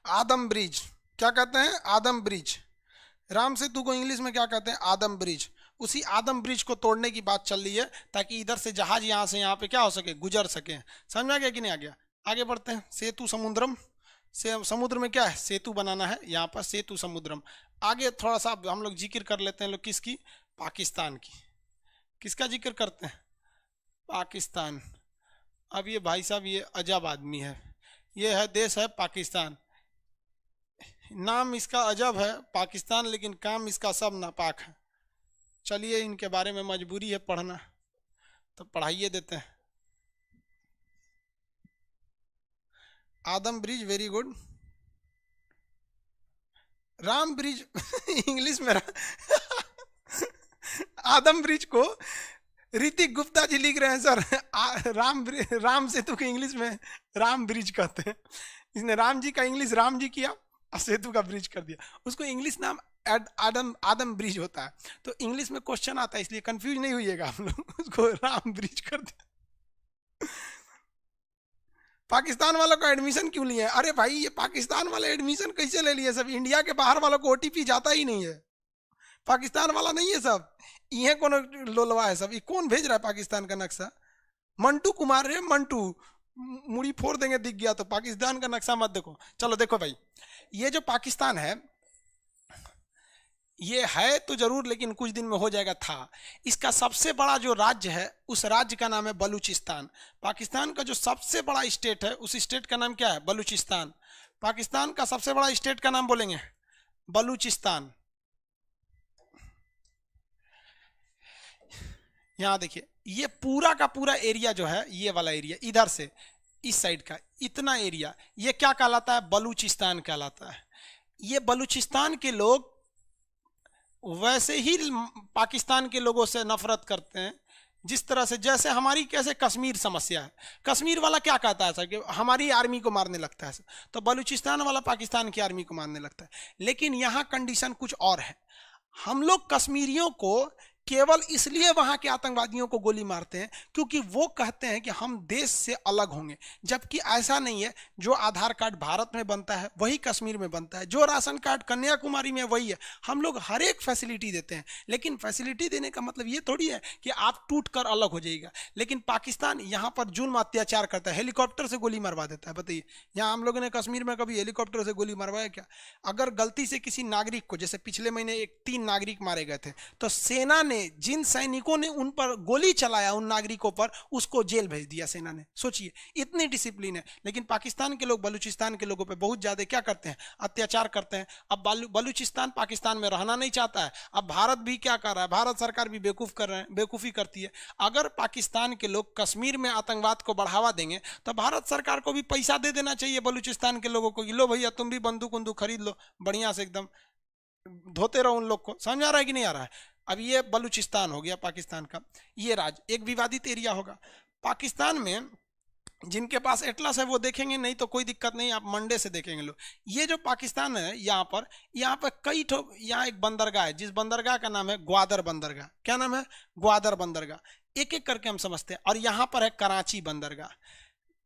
आदम ब्रिज, क्या कहते हैं? आदम ब्रिज। राम सेतु को इंग्लिश में क्या कहते हैं? आदम ब्रिज। उसी आदम ब्रिज को तोड़ने की बात चल रही है ताकि इधर से जहाज यहाँ से यहाँ पे क्या हो सके, गुजर सके। समझ आ गया कि नहीं आ गया? आगे बढ़ते हैं। सेतु समुद्रम, से समुद्र में क्या है? सेतु बनाना है, यहाँ पर सेतु समुद्रम। आगे थोड़ा सा हम लोग जिक्र कर लेते हैं लोग, किसकी? पाकिस्तान की। किसका जिक्र करते हैं? पाकिस्तान। अब ये भाई साहब ये अजब आदमी है, ये है देश है पाकिस्तान। नाम इसका अजब है पाकिस्तान, लेकिन काम इसका सब नापाक है। चलिए इनके बारे में मजबूरी है पढ़ना, तो पढ़ाइए देते हैं। आदम bridge, very good. Ram bridge English में आदम ब्रिज को ऋतिक गुप्ता जी लिख रहे हैं सर, राम सेतु के इंग्लिश में राम ब्रिज कहते हैं। इसने राम जी का इंग्लिश राम जी किया और सेतु का ब्रिज कर दिया। उसको इंग्लिश नाम आदम आदम ब्रिज होता है, तो इंग्लिश में क्वेश्चन आता है, इसलिए कंफ्यूज नहीं होइएगा हम लोग, उसको राम ब्रिज कर दिया। पाकिस्तान वालों का एडमिशन क्यों लिए? अरे भाई ये पाकिस्तान वाले एडमिशन कैसे ले लिए? सब इंडिया के बाहर वालों को ओटीपी जाता ही नहीं है, पाकिस्तान वाला नहीं है सब, ये कौन लोलवा है सब? ये कौन भेज रहा है पाकिस्तान का नक्शा? मंटू कुमार रे मंटू, मुड़ी फोड़ देंगे दिख गया तो। पाकिस्तान का नक्शा मत देखो। चलो देखो भाई, ये जो पाकिस्तान है ये है तो जरूर, लेकिन कुछ दिन में हो जाएगा था। इसका सबसे बड़ा जो राज्य है उस राज्य का नाम है बलूचिस्तान। पाकिस्तान का जो सबसे बड़ा स्टेट है उस स्टेट का नाम क्या है? बलूचिस्तान। पाकिस्तान का सबसे बड़ा स्टेट का नाम बोलेंगे बलूचिस्तान। यहां देखिए ये पूरा का पूरा एरिया जो है, ये वाला एरिया इधर से इस साइड का इतना एरिया, ये क्या कहलाता है? बलूचिस्तान कहलाता है। ये बलूचिस्तान के लोग वैसे ही पाकिस्तान के लोगों से नफरत करते हैं जिस तरह से, जैसे हमारी कैसे कश्मीर समस्या है, कश्मीर वाला क्या कहता है सर कि हमारी आर्मी को मारने लगता है, तो बलूचिस्तान वाला पाकिस्तान की आर्मी को मारने लगता है। लेकिन यहाँ कंडीशन कुछ और है। हम लोग कश्मीरियों को केवल इसलिए वहां के आतंकवादियों को गोली मारते हैं क्योंकि वो कहते हैं कि हम देश से अलग होंगे, जबकि ऐसा नहीं है। जो आधार कार्ड भारत में बनता है वही कश्मीर में बनता है, जो राशन कार्ड कन्याकुमारी में वही है। हम लोग हर एक फैसिलिटी देते हैं, लेकिन फैसिलिटी देने का मतलब ये थोड़ी है कि आप टूट कर अलग हो जाइएगा। लेकिन पाकिस्तान यहाँ पर जुल्म अत्याचार करता है, हेलीकॉप्टर से गोली मरवा देता है। बताइए, यहाँ हम लोगों ने कश्मीर में कभी हेलीकॉप्टर से गोली मरवाया क्या? अगर गलती से किसी नागरिक को, जैसे पिछले महीने 3 नागरिक मारे गए थे, तो सेना ने, जिन सैनिकों ने उन पर गोली चलाया उन नागरिकों पर, उसको जेल भेज दिया सेना ने। सोचिए इतनी डिसिप्लिन है। लेकिन पाकिस्तान के लोग बलूचिस्तान के लोगों पे बहुत ज्यादा क्या करते हैं? अत्याचार करते हैं। अब बलूचिस्तान पाकिस्तान में रहना नहीं चाहता है। अब भारत भी क्या कर रहा है? भारत सरकार भी बेवकूफ़ी करती है। अगर पाकिस्तान के लोग कश्मीर में आतंकवाद को बढ़ावा देंगे तो भारत सरकार को भी पैसा दे देना चाहिए बलूचिस्तान के लोगों को, लो भैया तुम भी बंदूक उंदूक खरीद लो, बढ़िया से एकदम धोते रहो उन लोग को। समझ आ रहा है कि नहीं आ रहा है? अब ये बलूचिस्तान हो गया पाकिस्तान का, ये राज्य एक विवादित एरिया होगा। पाकिस्तान में जिनके पास एटलस है वो देखेंगे, नहीं तो कोई दिक्कत नहीं, आप मंडे से देखेंगे लोग। ये जो पाकिस्तान है यहाँ पर कई ठो, यहाँ एक बंदरगाह है, जिस बंदरगाह का नाम है ग्वादर बंदरगाह। क्या नाम है? ग्वादर बंदरगाह। एक एक करके हम समझते हैं। और यहाँ पर है कराची बंदरगाह।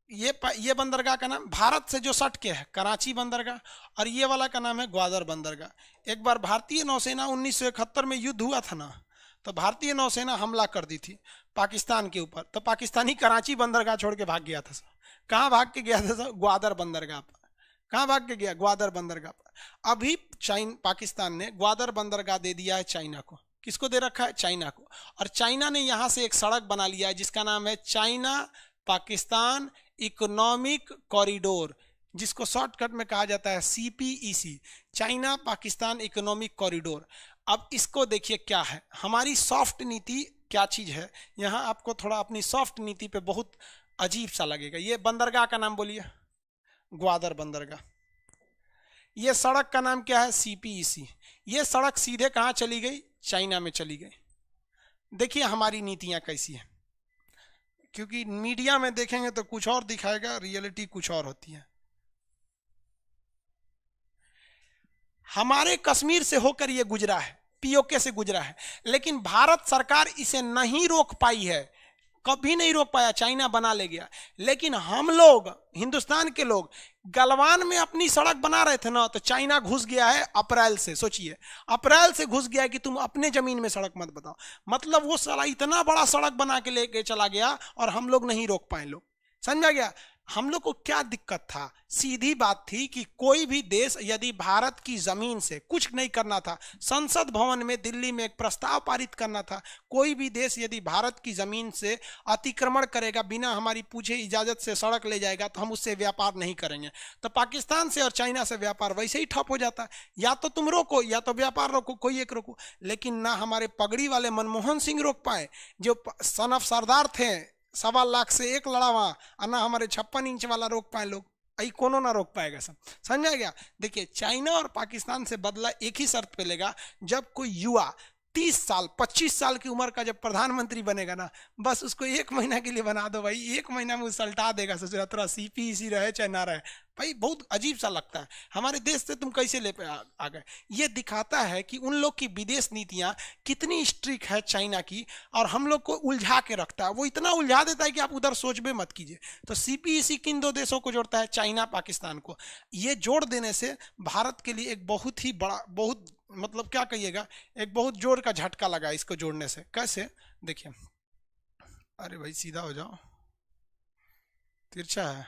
ये बंदरगाह का नाम भारत से जो सट के है कराची बंदरगाह, और ये वाला का नाम है ग्वादर बंदरगाह। एक बार भारतीय नौसेना 1971 में युद्ध हुआ था ना, तो भारतीय नौसेना हमला कर दी थी पाकिस्तान के ऊपर, तो पाकिस्तानी कराची बंदरगाह छोड़ के भाग गया था सर। कहाँ भाग के गया था सर? ग्वादर बंदरगाह पर। कहाँ भाग के गया? ग्वादर बंदरगाह पर। अभी पाकिस्तान ने ग्वादर बंदरगाह दे दिया है चाइना को। किसको दे रखा है? चाइना को। और चाइना ने यहाँ से एक सड़क बना लिया है जिसका नाम है चाइना पाकिस्तान इकोनॉमिक कॉरिडोर, जिसको शॉर्टकट में कहा जाता है CPEC, China Pakistan economic corridor. अब इसको देखिए क्या है, हमारी सॉफ्ट नीति क्या चीज है। यहाँ आपको थोड़ा अपनी सॉफ्ट नीति पे बहुत अजीब सा लगेगा। ये बंदरगाह का नाम बोलिए, ग्वादर बंदरगाह। ये सड़क का नाम क्या है? CPEC। ये सड़क सीधे कहाँ चली गई? चाइना में चली गई। देखिए हमारी नीतियां कैसी है, क्योंकि मीडिया में देखेंगे तो कुछ और दिखाएगा, रियलिटी कुछ और होती है। हमारे कश्मीर से होकर ये गुजरा है, POK से गुजरा है, लेकिन भारत सरकार इसे नहीं रोक पाई है, कभी नहीं रोक पाया। चाइना बना ले गया। लेकिन हम लोग, हिंदुस्तान के लोग, गलवान में अपनी सड़क बना रहे थे ना, तो चाइना घुस गया है अप्रैल से। सोचिए, अप्रैल से घुस गया है कि तुम अपने जमीन में सड़क मत बताओ। मतलब वो साला इतना बड़ा सड़क बना के लेके चला गया और हम लोग नहीं रोक पाए। लोग समझा गया? हम लोग को क्या दिक्कत था? सीधी बात थी कि कोई भी देश यदि भारत की जमीन से कुछ नहीं करना था, संसद भवन में दिल्ली में एक प्रस्ताव पारित करना था, कोई भी देश यदि भारत की जमीन से अतिक्रमण करेगा, बिना हमारी पूछे इजाजत से सड़क ले जाएगा, तो हम उससे व्यापार नहीं करेंगे। तो पाकिस्तान से और चाइना से व्यापार वैसे ही ठप हो जाता है। या तो तुम रोको या तो व्यापार रोको, कोई एक रोको। लेकिन ना हमारे पगड़ी वाले मनमोहन सिंह रोक पाए, जो सन ऑफ सरदार थे, 1.25 लाख से एक लड़ा वहां, और ना हमारे 56 इंच वाला रोक पाए लोग। आई कोनो ना रोक पाएगा सब। समझा गया? देखिए, चाइना और पाकिस्तान से बदला एक ही शर्त पे लेगा, जब कोई युवा 30 साल 25 साल की उम्र का जब प्रधानमंत्री बनेगा ना, बस उसको 1 महीना के लिए बना दो भाई, 1 महीना में उलटा देगा, ससुरा थोड़ा सीपीसी रहे चाहे ना रहे। भाई बहुत अजीब सा लगता है, हमारे देश से तुम कैसे ले पे आ गए। ये दिखाता है कि उन लोग की विदेश नीतियां कितनी स्ट्रिक्ट है चाइना की, और हम लोग को उलझा के रखता है। वो इतना उलझा देता है कि आप उधर सोच भी मत कीजिए। तो सीपीईसी किन दो देशों को जोड़ता है? चाइना पाकिस्तान को। ये जोड़ देने से भारत के लिए एक बहुत ही बड़ा, बहुत मतलब क्या कहिएगा, एक बहुत जोर का झटका लगा इसको जोड़ने से। कैसे? देखिए, अरे भाई सीधा हो जाओ, तिरछा है,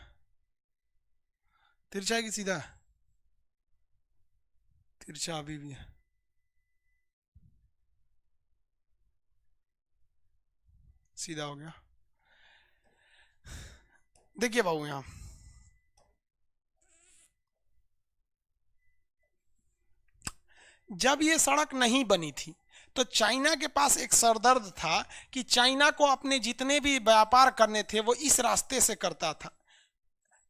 तिरछा है कि सीधा है? तिरछा अभी भी है। सीधा हो गया। देखिए बाबू, यहाँ जब ये सड़क नहीं बनी थी तो चाइना के पास एक सरदर्द था कि चाइना को अपने जितने भी व्यापार करने थे वो इस रास्ते से करता था।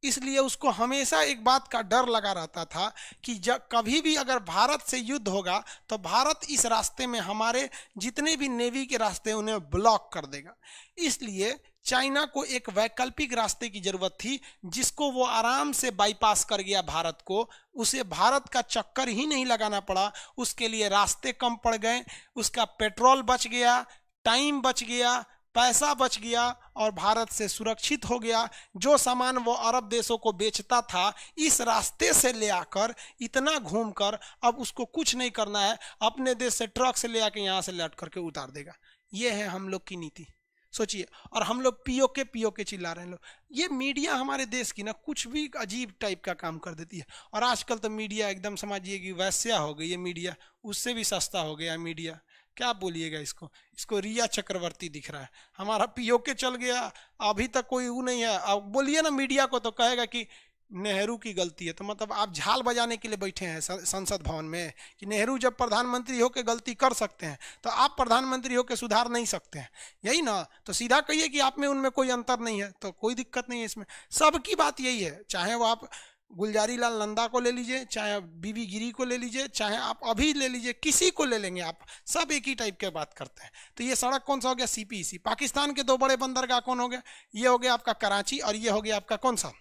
इसलिए उसको हमेशा एक बात का डर लगा रहता था कि जब कभी भी अगर भारत से युद्ध होगा तो भारत इस रास्ते में हमारे जितने भी नेवी के रास्ते उन्हें ब्लॉक कर देगा। इसलिए चाइना को एक वैकल्पिक रास्ते की जरूरत थी, जिसको वो आराम से बाईपास कर गया भारत को। उसे भारत का चक्कर ही नहीं लगाना पड़ा, उसके लिए रास्ते कम पड़ गए, उसका पेट्रोल बच गया, टाइम बच गया, पैसा बच गया, और भारत से सुरक्षित हो गया। जो सामान वो अरब देशों को बेचता था, इस रास्ते से ले आकर इतना घूमकर अब उसको कुछ नहीं करना है, अपने देश से ट्रक से ले आकर यहाँ से लट करके उतार देगा। ये है हम लोग की नीति, सोचिए। और हम लोग पीओके चिल्ला रहे हैं लोग। ये मीडिया हमारे देश की ना कुछ भी अजीब टाइप का काम कर देती है। और आजकल तो मीडिया एकदम समझिए कि वैश्या हो गई है मीडिया, उससे भी सस्ता हो गया मीडिया। क्या बोलिएगा इसको, इसको रिया चक्रवर्ती दिख रहा है, हमारा पीओके चल गया, अभी तक कोई वो नहीं है। अब बोलिए ना मीडिया को तो कहेगा कि नेहरू की गलती है। तो मतलब आप झाल बजाने के लिए बैठे हैं संसद भवन में कि नेहरू जब प्रधानमंत्री होकर गलती कर सकते हैं तो आप प्रधानमंत्री होकर सुधार नहीं सकते हैं, यही ना? तो सीधा कहिए कि आप में उनमें कोई अंतर नहीं है, तो कोई दिक्कत नहीं है इसमें। सबकी बात यही है, चाहे वो आप गुलजारी लाल नंदा को ले लीजिए, चाहे बीबी गिरी को ले लीजिए, चाहे आप अभी ले लीजिए, किसी को ले लेंगे आप, सब एक ही टाइप के बात करते हैं। तो ये सड़क कौन सा हो गया? सीपीसी। पाकिस्तान के 2 बड़े बंदरगाह कौन हो गए? ये हो गया आपका कराची, और ये हो गया आपका कौन सा?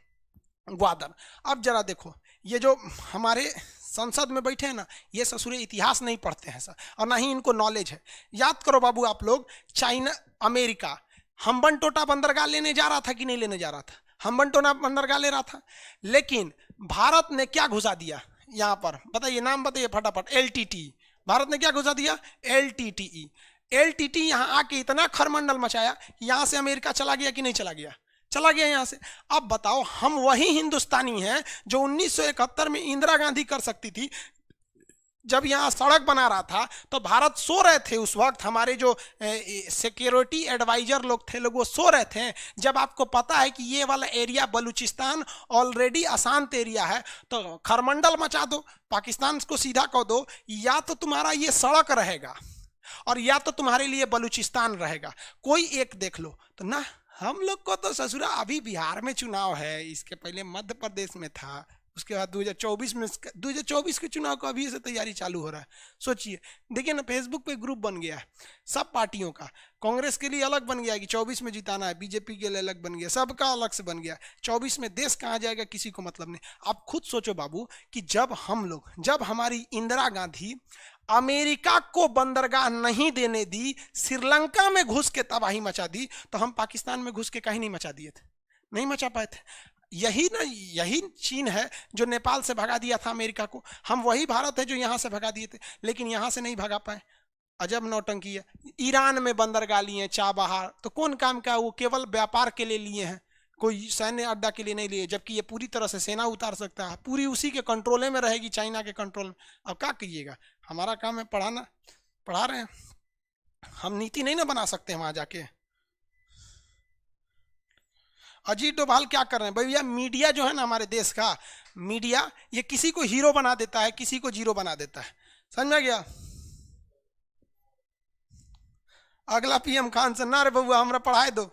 ग्वादर। अब जरा देखो, ये जो हमारे संसद में बैठे हैं ना, ये ससुरे इतिहास नहीं पढ़ते हैं सर, और ना ही इनको नॉलेज है। याद करो बाबू आप लोग, चाइना, अमेरिका हम्बनटोटा बंदरगाह लेने जा रहा था कि नहीं लेने जा रहा था? हम्बनटोटा बंदरगाह ले रहा था, लेकिन भारत ने क्या घुसा दिया यहाँ पर? बताइए, नाम बताइए फटाफट। एलटीटी। भारत ने क्या घुसा दिया? एलटीटीई। एलटीटी यहाँ आके इतना खरमंडल मचाया कि यहाँ से अमेरिका चला गया कि नहीं चला गया? चला गया यहाँ से। अब बताओ, हम वही हिंदुस्तानी हैं जो 1971 में इंदिरा गांधी कर सकती थी। जब यहाँ सड़क बना रहा था तो भारत सो रहे थे उस वक्त, हमारे जो सिक्योरिटी एडवाइजर लोग थे लोग, वो सो रहे थे। जब आपको पता है कि ये वाला एरिया बलूचिस्तान ऑलरेडी अशांत एरिया है, तो खरमंडल मचा दो, पाकिस्तान को सीधा कह दो, या तो तुम्हारा ये सड़क रहेगा और या तो तुम्हारे लिए बलूचिस्तान रहेगा, कोई एक देख लो। तो ना, हम लोग को तो ससुरा अभी बिहार में चुनाव है, इसके पहले मध्य प्रदेश में था, उसके बाद 2024 में, 2024 के चुनाव का अभी से तैयारी चालू हो रहा है। सोचिए, देखिए ना, फेसबुक पे ग्रुप बन गया है सब पार्टियों का। कांग्रेस के लिए अलग बन गया कि 24 में जिताना है, बीजेपी के लिए अलग बन गया, सबका अलग से बन गया। 24 में देश कहाँ जाएगा किसी को मतलब नहीं। आप खुद सोचो बाबू कि जब हमारी इंदिरा गांधी अमेरिका को बंदरगाह नहीं देने दी, श्रीलंका में घुस के तबाही मचा दी, तो हम पाकिस्तान में घुस के कहीं नहीं मचा दिए थे, नहीं मचा पाए थे। यही चीन है जो नेपाल से भगा दिया था अमेरिका को, हम वही भारत है जो यहाँ से भगा दिए थे, लेकिन यहाँ से नहीं भगा पाए। अजब नौटंकी है। ईरान में बंदरगाह लिए, चाबहार, तो कौन काम का? वो केवल व्यापार के लिए लिए हैं, कोई सैन्य अड्डा के लिए नहीं लिए, जबकि ये पूरी तरह से सेना उतार सकता है, पूरी उसी के कंट्रोले में रहेगी, चाइना के कंट्रोल में। अब क्या कहिएगा, हमारा काम है पढ़ाना, पढ़ा रहे हैं हम, नीति नहीं ना बना सकते वहां जाके। अजीत डोभाल क्या कर रहे हैं भैया? मीडिया जो है ना हमारे देश का मीडिया, ये किसी को हीरो बना देता है, किसी को जीरो बना देता है, समझ में गया? अगला पीएम खान से ना रे बउआ हमरा पढ़ाए दो।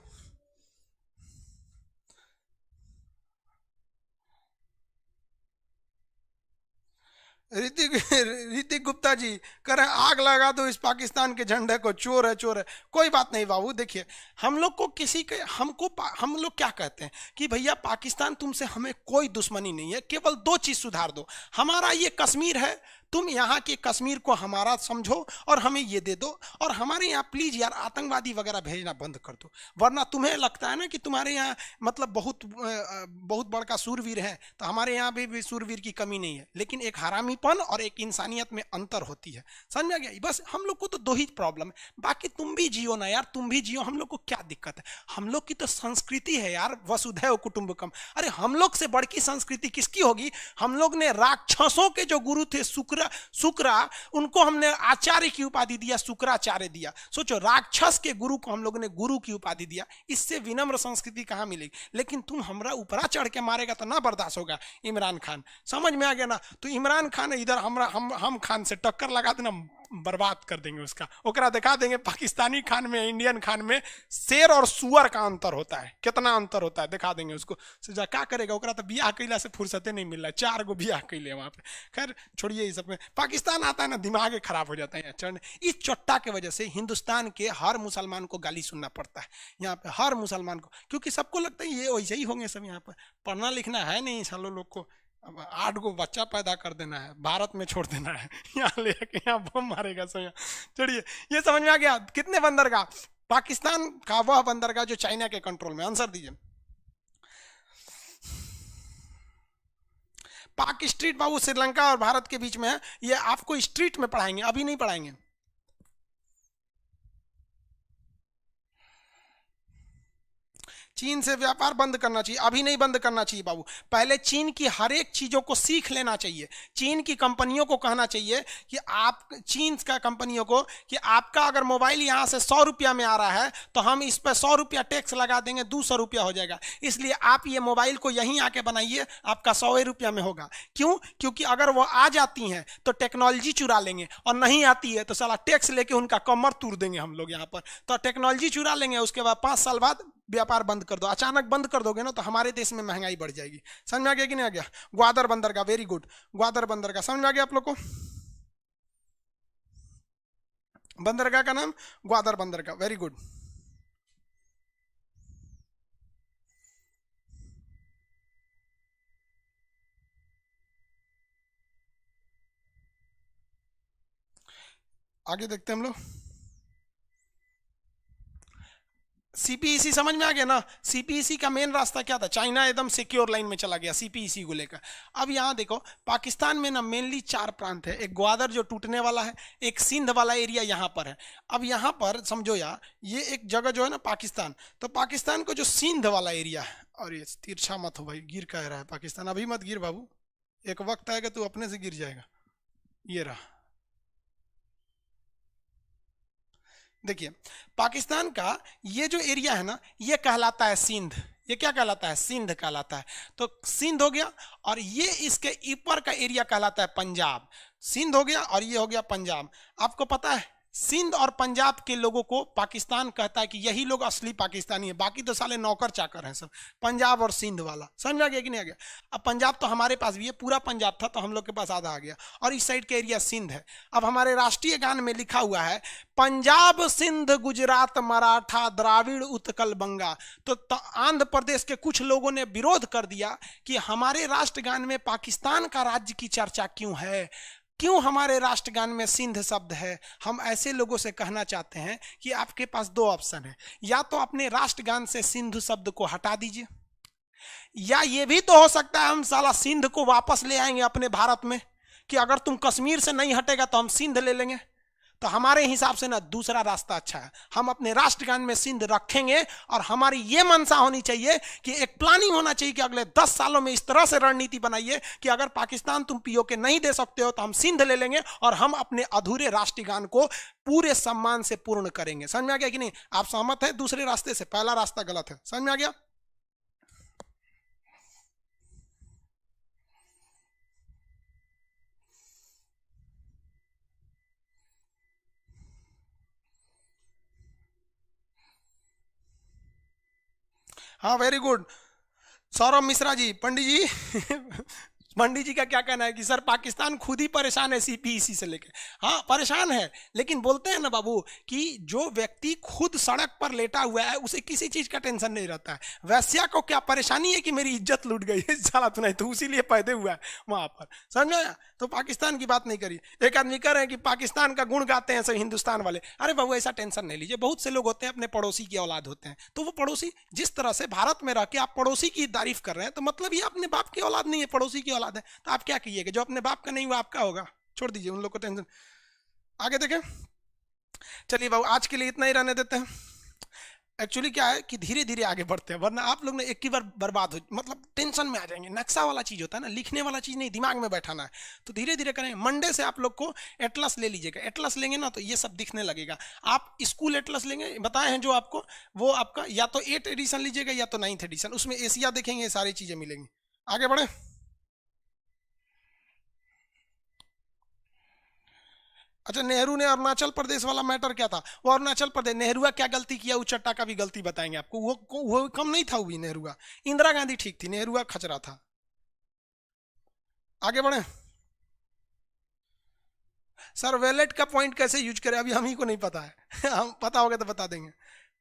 ऋतिक ऋतिक गुप्ता मुंडा जी कह रहे हैं आग लगा दो इस पाकिस्तान के झंडे को, चोर है चोर है। कोई बात नहीं बाबू, देखिए हम लोग को किसी के हम लोग क्या कहते हैं कि भैया पाकिस्तान तुमसे हमें कोई दुश्मनी नहीं है, केवल दो चीज सुधार दो। हमारा ये कश्मीर है, तुम यहाँ के कश्मीर को हमारा समझो और हमें ये दे दो, और हमारे यहाँ प्लीज यार आतंकवादी वगैरह भेजना बंद कर दो। वरना तुम्हें लगता है ना कि तुम्हारे यहाँ मतलब बहुत बड़का सूरवीर है, तो हमारे यहाँ भी सूरवीर की कमी नहीं है, लेकिन एक हरामीपन और एक इंसानियत में अंतर होती है। समझ में आ गया? बस हम लोग को तो दो ही प्रॉब्लम है, बाकी तुम भी जियो ना यार, तुम भी जियो, हम लोग को क्या दिक्कत है? हम लोग की तो संस्कृति है यार, वसुधैव कुटुंबकम। अरे हम लोग से बड़ी संस्कृति किसकी होगी? हम लोग ने राक्षसों के जो गुरु थे शुक्रा, उनको हमने आचार्य की उपाधि दिया, शुक्राचार्य दिया। सोचो, राक्षस के गुरु को हम लोगों ने गुरु की उपाधि दिया। इससे विनम्र संस्कृति कहां मिलेगी? लेकिन तुम हमरा ऊपरा चढ़ के मारेगा तो ना बर्दाश्त होगा। इमरान खान, समझ में आ गया ना? तो इमरान खान इधर हम खान से टक्कर लगा देना, बर्बाद कर देंगे उसका। ओकरा दिखा देंगे पाकिस्तानी खान में इंडियन खान में शेर और सुअर का अंतर होता है, कितना अंतर होता है दिखा देंगे उसको। सजा क्या करेगा? ओकरा तो बियाह कैला से फुर्सते नहीं मिल रहा है, 4 गो बियाह कैले वहां पे। खैर छोड़िए इस सब में। पाकिस्तान आता है ना, दिमाग खराब हो जाता है चढ़ने। इस चट्टा के वजह से हिंदुस्तान के हर मुसलमान को गाली सुनना पड़ता है यहाँ पे, हर मुसलमान को, क्योंकि सबको लगता है ये वैसे ही होंगे सब। यहाँ पर पढ़ना लिखना है नहीं सालों लोग को, अब 8 गो बच्चा पैदा कर देना है, भारत में छोड़ देना है, यहाँ लेके यहाँ बम मारेगा सब। यहाँ चलिए, ये समझ में आ गया? कितने बंदरगाह? पाकिस्तान का वह बंदरगाह जो चाइना के कंट्रोल में। आंसर दीजिए। पाक स्ट्रीट बाबू श्रीलंका और भारत के बीच में है, ये आपको स्ट्रीट में पढ़ाएंगे, अभी नहीं पढ़ाएंगे। चीन से व्यापार बंद करना चाहिए, अभी नहीं बंद करना चाहिए बाबू। पहले चीन की हर एक चीजों को सीख लेना चाहिए। चीन की कंपनियों को कहना चाहिए कि आप, चीन का कंपनियों को, कि आपका अगर मोबाइल यहां से 100 रुपया में आ रहा है तो हम इस पर 100 रुपया टैक्स लगा देंगे, 200 रुपया हो जाएगा। इसलिए आप ये मोबाइल को यहीं आके बनाइए, आपका 100 रुपया में होगा। क्यों? क्योंकि अगर वो आ जाती हैं तो टेक्नोलॉजी चुरा लेंगे, और नहीं आती है तो साला टैक्स लेके उनका कमर तोड़ देंगे हम लोग यहाँ पर। तो टेक्नोलॉजी चुरा लेंगे, उसके बाद 5 साल बाद व्यापार बंद कर दो। अचानक बंद कर दोगे ना तो हमारे देश में महंगाई बढ़ जाएगी। समझ में आ गया कि नहीं आ गया? ग्वादर बंदरगाह, वेरी गुड। ग्वादर बंदरगाह समझ में आ गया आप लोग को? बंदरगाह का नाम ग्वादर बंदरगाह, वेरी गुड। आगे देखते हैं हम लोग। सीपीईसी समझ में आ गया ना? सीपीईसी का मेन रास्ता क्या था? चाइना एकदम सिक्योर लाइन में चला गया सीपीईसी को लेकर। अब यहाँ देखो, पाकिस्तान में ना मेनली 4 प्रांत है। एक ग्वादर जो टूटने वाला है, एक सिंध वाला एरिया यहाँ पर है। अब यहाँ पर समझो यार, ये एक जगह जो है ना पाकिस्तान, तो पाकिस्तान को जो सिंध वाला एरिया है, और ये तिरछा मत हो भाई, गिर कह रहा है पाकिस्तान, अभी मत गिर बाबू, एक वक्त आएगा तू अपने से गिर जाएगा। ये रहा, देखिए पाकिस्तान का ये जो एरिया है ना, ये कहलाता है सिंध। ये क्या कहलाता है? सिंध कहलाता है। तो सिंध हो गया, और ये इसके ऊपर का एरिया कहलाता है पंजाब। सिंध हो गया और ये हो गया पंजाब। आपको पता है सिंध और पंजाब के लोगों को पाकिस्तान कहता है कि यही लोग असली पाकिस्तानी है, बाकी तो साले नौकर चाकर हैं सब। पंजाब और सिंध वाला समझ में आ गया कि नहीं आ गया? अब पंजाब तो हमारे पास भी है, पूरा पंजाब था तो हम लोग के पास आधा आ गया, और इस साइड के एरिया सिंध है। अब हमारे राष्ट्रीय गान में लिखा हुआ है पंजाब सिंध गुजरात मराठा द्राविड़ उत्कल बंगा। तो आंध्र प्रदेश के कुछ लोगों ने विरोध कर दिया कि हमारे राष्ट्रगान में पाकिस्तान का राज्य की चर्चा क्यों है, क्यों हमारे राष्ट्रगान में सिंध शब्द है। हम ऐसे लोगों से कहना चाहते हैं कि आपके पास 2 ऑप्शन है, या तो अपने राष्ट्रगान से सिंध शब्द को हटा दीजिए, या ये भी तो हो सकता है हम साला सिंध को वापस ले आएंगे अपने भारत में, कि अगर तुम कश्मीर से नहीं हटेगा तो हम सिंध ले लेंगे। तो हमारे हिसाब से ना दूसरा रास्ता अच्छा है, हम अपने राष्ट्रगान में सिंध रखेंगे, और हमारी ये मंशा होनी चाहिए कि एक प्लानिंग होना चाहिए कि अगले 10 सालों में इस तरह से रणनीति बनाइए कि अगर पाकिस्तान तुम पीओके नहीं दे सकते हो तो हम सिंध ले लेंगे, और हम अपने अधूरे राष्ट्रगान को पूरे सम्मान से पूर्ण करेंगे। समझ में आ गया कि नहीं? आप सहमत है दूसरे रास्ते से? पहला रास्ता गलत है, समझ में आ गया? हाँ वेरी गुड। सौरभ मिश्रा जी, पंडित जी पंडित जी का क्या कहना है कि सर पाकिस्तान खुद ही परेशान है सीपीईसी से लेके। हाँ परेशान है, लेकिन बोलते हैं ना बाबू कि जो व्यक्ति खुद सड़क पर लेटा हुआ है उसे किसी चीज का टेंशन नहीं रहता है। वैश्या को क्या परेशानी है कि मेरी इज्जत लूट गई है साला तो, नहीं तो उसीलिए पैदे हुआ है वहां पर, समझा। तो पाकिस्तान की बात नहीं करी। एक आदमी कह रहे हैं कि पाकिस्तान का गुण गाते हैं सब हिंदुस्तान वाले। अरे बाबू ऐसा टेंशन नहीं लीजिए, बहुत से लोग होते हैं अपने पड़ोसी की औलाद होते हैं, तो वो पड़ोसी जिस तरह से भारत में रह के आप पड़ोसी की तारीफ कर रहे हैं, तो मतलब ये अपने बाप की औलाद नहीं है, पड़ोसी की औलाद है। तो आप क्या कहिएगा, जो अपने बाप का नहीं हुआ आपका होगा, छोड़ दीजिए उन लोग को टेंशन। आगे देखें, चलिए बाबू आज के लिए इतना ही रहने देते हैं। एक्चुअली क्या है कि धीरे धीरे आगे बढ़ते हैं, वरना आप लोग ने एक ही बार बर्बाद हो, मतलब टेंशन में आ जाएंगे। नक्शा वाला चीज होता है ना, लिखने वाला चीज नहीं, दिमाग में बैठाना है। तो धीरे धीरे करें। मंडे से आप लोग को एटलस ले लीजिएगा। एटलस लेंगे ना तो ये सब दिखने लगेगा। आप स्कूल एटलस लेंगे, बताए हैं जो आपको, वो आपका या तो 8 एडिशन लीजिएगा या तो 9th एडिशन, उसमें एशिया देखेंगे, ये सारी चीजें मिलेंगी। आगे बढ़े। अच्छा, नेहरू ने अरुणाचल प्रदेश वाला मैटर क्या था? वो अरुणाचल प्रदेश, नेहरू क्या गलती किया, उस चट्टा का भी गलती बताएंगे आपको। वो कम नहीं था, वो भी नेहरू। इंदिरा गांधी ठीक थी, नेहरू खचरा था। आगे बढ़े। सर वैलेट का पॉइंट कैसे यूज करें, अभी हम ही को नहीं पता है हम पता होगा तो बता देंगे।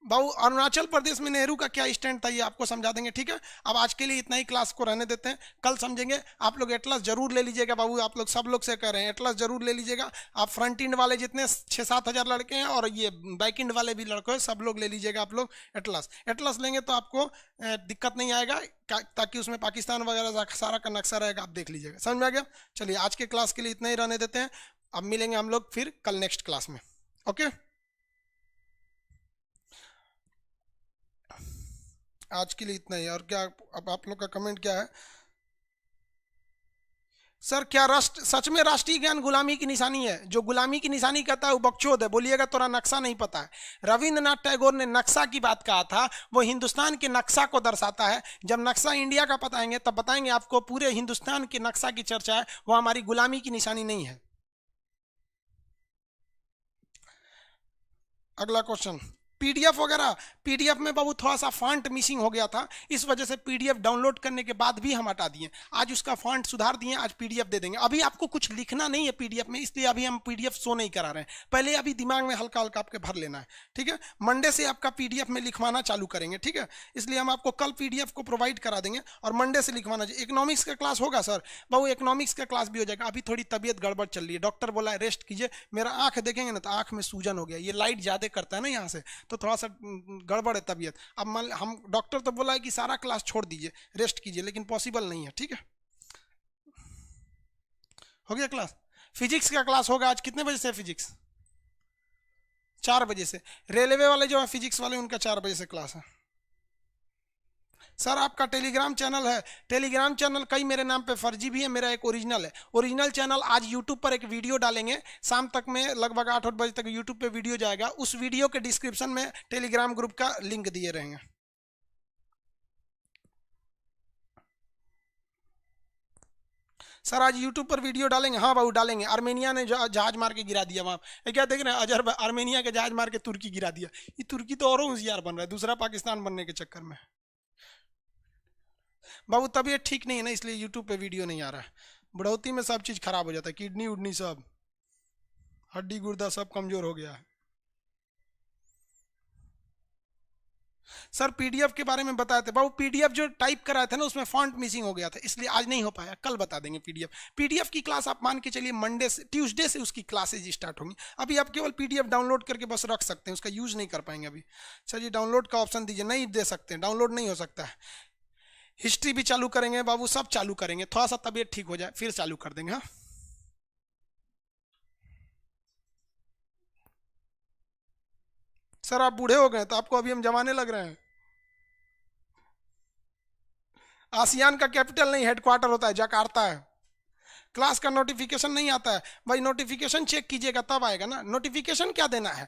बाबू अरुणाचल प्रदेश में नेहरू का क्या स्टैंड था ये आपको समझा देंगे, ठीक है। अब आज के लिए इतना ही, क्लास को रहने देते हैं, कल समझेंगे। आप लोग एटलस जरूर ले लीजिएगा बाबू, आप लोग सब लोग से कह रहे हैं एटलस जरूर ले लीजिएगा। आप फ्रंट इंड वाले जितने 6-7 हज़ार लड़के हैं और ये बैक इंड वाले भी लड़के हैं, सब लोग ले लीजिएगा आप लोग एटलस। एटलस लेंगे तो आपको दिक्कत नहीं आएगा, ताकि उसमें पाकिस्तान वगैरह सारा का नक्शा रहेगा, आप देख लीजिएगा। समझ में आ गया। चलिए आज के क्लास के लिए इतना ही रहने देते हैं। अब मिलेंगे हम लोग फिर कल नेक्स्ट क्लास में। ओके, आज के लिए इतना ही। और क्या अब आप लोग का कमेंट क्या है? सर क्या राष्ट्र सच में राष्ट्रीय ज्ञान गुलामी की निशानी है? जो गुलामी की निशानी कहता है वो बकचोद है। बोलिएगा तोरा नक्शा नहीं पता है। रविंद्रनाथ टैगोर ने नक्शा की बात कहा था, वो हिंदुस्तान के नक्शा को दर्शाता है। जब नक्शा इंडिया का बताएंगे तब बताएंगे आपको पूरे हिंदुस्तान के नक्शा की चर्चा है, वो हमारी गुलामी की निशानी नहीं है। अगला क्वेश्चन, पीडीएफ वगैरह। पीडीएफ में बाबू थोड़ा सा फॉन्ट मिसिंग हो गया था, इस वजह से पीडीएफ डाउनलोड करने के बाद भी हम हटा दिए। आज उसका फॉन्ट सुधार दिए, आज पीडीएफ दे देंगे। अभी आपको कुछ लिखना नहीं है पीडीएफ में, इसलिए अभी हम पीडीएफ शो नहीं करा रहे हैं। पहले अभी दिमाग में हल्का हल्का आपके भर लेना है, ठीक है। मंडे से आपका पीडीएफ में लिखवाना चालू करेंगे, ठीक है। इसलिए हम आपको कल पीडीएफ को प्रोवाइड करा देंगे और मंडे से लिखवाना चाहिए। इकोनॉमिक्स का क्लास होगा सर, बाबू इकोनॉमिक्स का क्लास भी हो जाएगा। अभी थोड़ी तबीयत गड़बड़ चल रही है, डॉक्टर बोला है रेस्ट कीजिए। मेरा आंख देखेंगे ना तो आंख में सूजन हो गया, ये लाइट ज्यादा करता है ना यहाँ से, तो थोड़ा सा गड़बड़ है तबीयत। अब मान हम डॉक्टर तो बोला है कि सारा क्लास छोड़ दीजिए, रेस्ट कीजिए, लेकिन पॉसिबल नहीं है, ठीक है। हो गया क्लास। फिजिक्स का क्लास होगा आज, कितने बजे से फिजिक्स? 4 बजे से। रेलवे वाले जो है फिजिक्स वाले, उनका 4 बजे से क्लास है। सर आपका टेलीग्राम चैनल है, टेलीग्राम चैनल कई मेरे नाम पे फर्जी भी है, मेरा एक ओरिजिनल है। ओरिजिनल चैनल आज यूट्यूब पर एक वीडियो डालेंगे शाम तक में, लगभग 8 बजे तक यूट्यूब पे वीडियो जाएगा। उस वीडियो के डिस्क्रिप्शन में टेलीग्राम ग्रुप का लिंक दिए रहेंगे। सर आज यूट्यूब पर वीडियो डालेंगे, हाँ बाबू डालेंगे। आर्मेनिया ने जहाज मार के गिरा दिया वहाँ, ये क्या देख रहे हैं, अजर आर्मेनिया के जहाज मार के तुर्की गिरा दिया। ये तुर्की तो और होशियार बन रहा है दूसरा पाकिस्तान बनने के चक्कर में। बाबू तबीयत ठीक नहीं है ना, इसलिए यूट्यूब पे वीडियो नहीं आ रहा है। बढ़ोती में सब चीज़ खराब हो जाता है, किडनी उडनी सब, हड्डी गुर्दा सब कमजोर हो गया है। सर पीडीएफ के बारे में बताए थे बाबू, पीडीएफ जो टाइप कराए थे ना उसमें फॉन्ट मिसिंग हो गया था, इसलिए आज नहीं हो पाया, कल बता देंगे पीडीएफ। पीडीएफ की क्लास आप मान के चलिए मंडे से, ट्यूसडे से उसकी क्लासेज स्टार्ट होंगी। अभी आप केवल पीडीएफ डाउनलोड करके बस रख सकते हैं, उसका यूज नहीं कर पाएंगे अभी। सर जी डाउनलोड का ऑप्शन दीजिए, नहीं दे सकते, डाउनलोड नहीं हो सकता है। हिस्ट्री भी चालू करेंगे बाबू, सब चालू करेंगे, थोड़ा सा तबीयत ठीक हो जाए फिर चालू कर देंगे। हाँ सर आप बूढ़े हो गए तो आपको अभी हम जमाने लग रहे हैं। आसियान का कैपिटल नहीं, हेडक्वार्टर होता है जकार्ता है। क्लास का नोटिफिकेशन नहीं आता है भाई, नोटिफिकेशन चेक कीजिएगा तब आएगा ना। नोटिफिकेशन क्या देना है,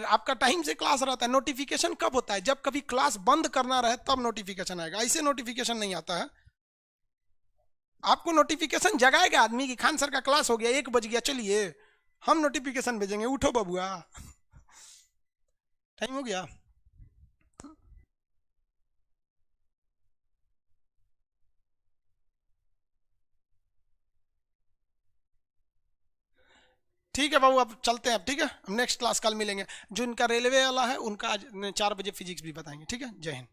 आपका टाइम से क्लास रहता है। नोटिफिकेशन कब होता है, जब कभी क्लास बंद करना रहे तब नोटिफिकेशन आएगा, ऐसे नोटिफिकेशन नहीं आता है। आपको नोटिफिकेशन जगाएगा आदमी की खान सर का क्लास हो गया, 1 बज गया, चलिए हम नोटिफिकेशन भेजेंगे, उठो बबुआ टाइम हो गया। ठीक है बाबू, अब चलते हैं अब, ठीक है, हम नेक्स्ट क्लास कल मिलेंगे। जो इनका रेलवे वाला है उनका आज 4 बजे फिजिक्स भी बताएंगे, ठीक है। जय हिंद।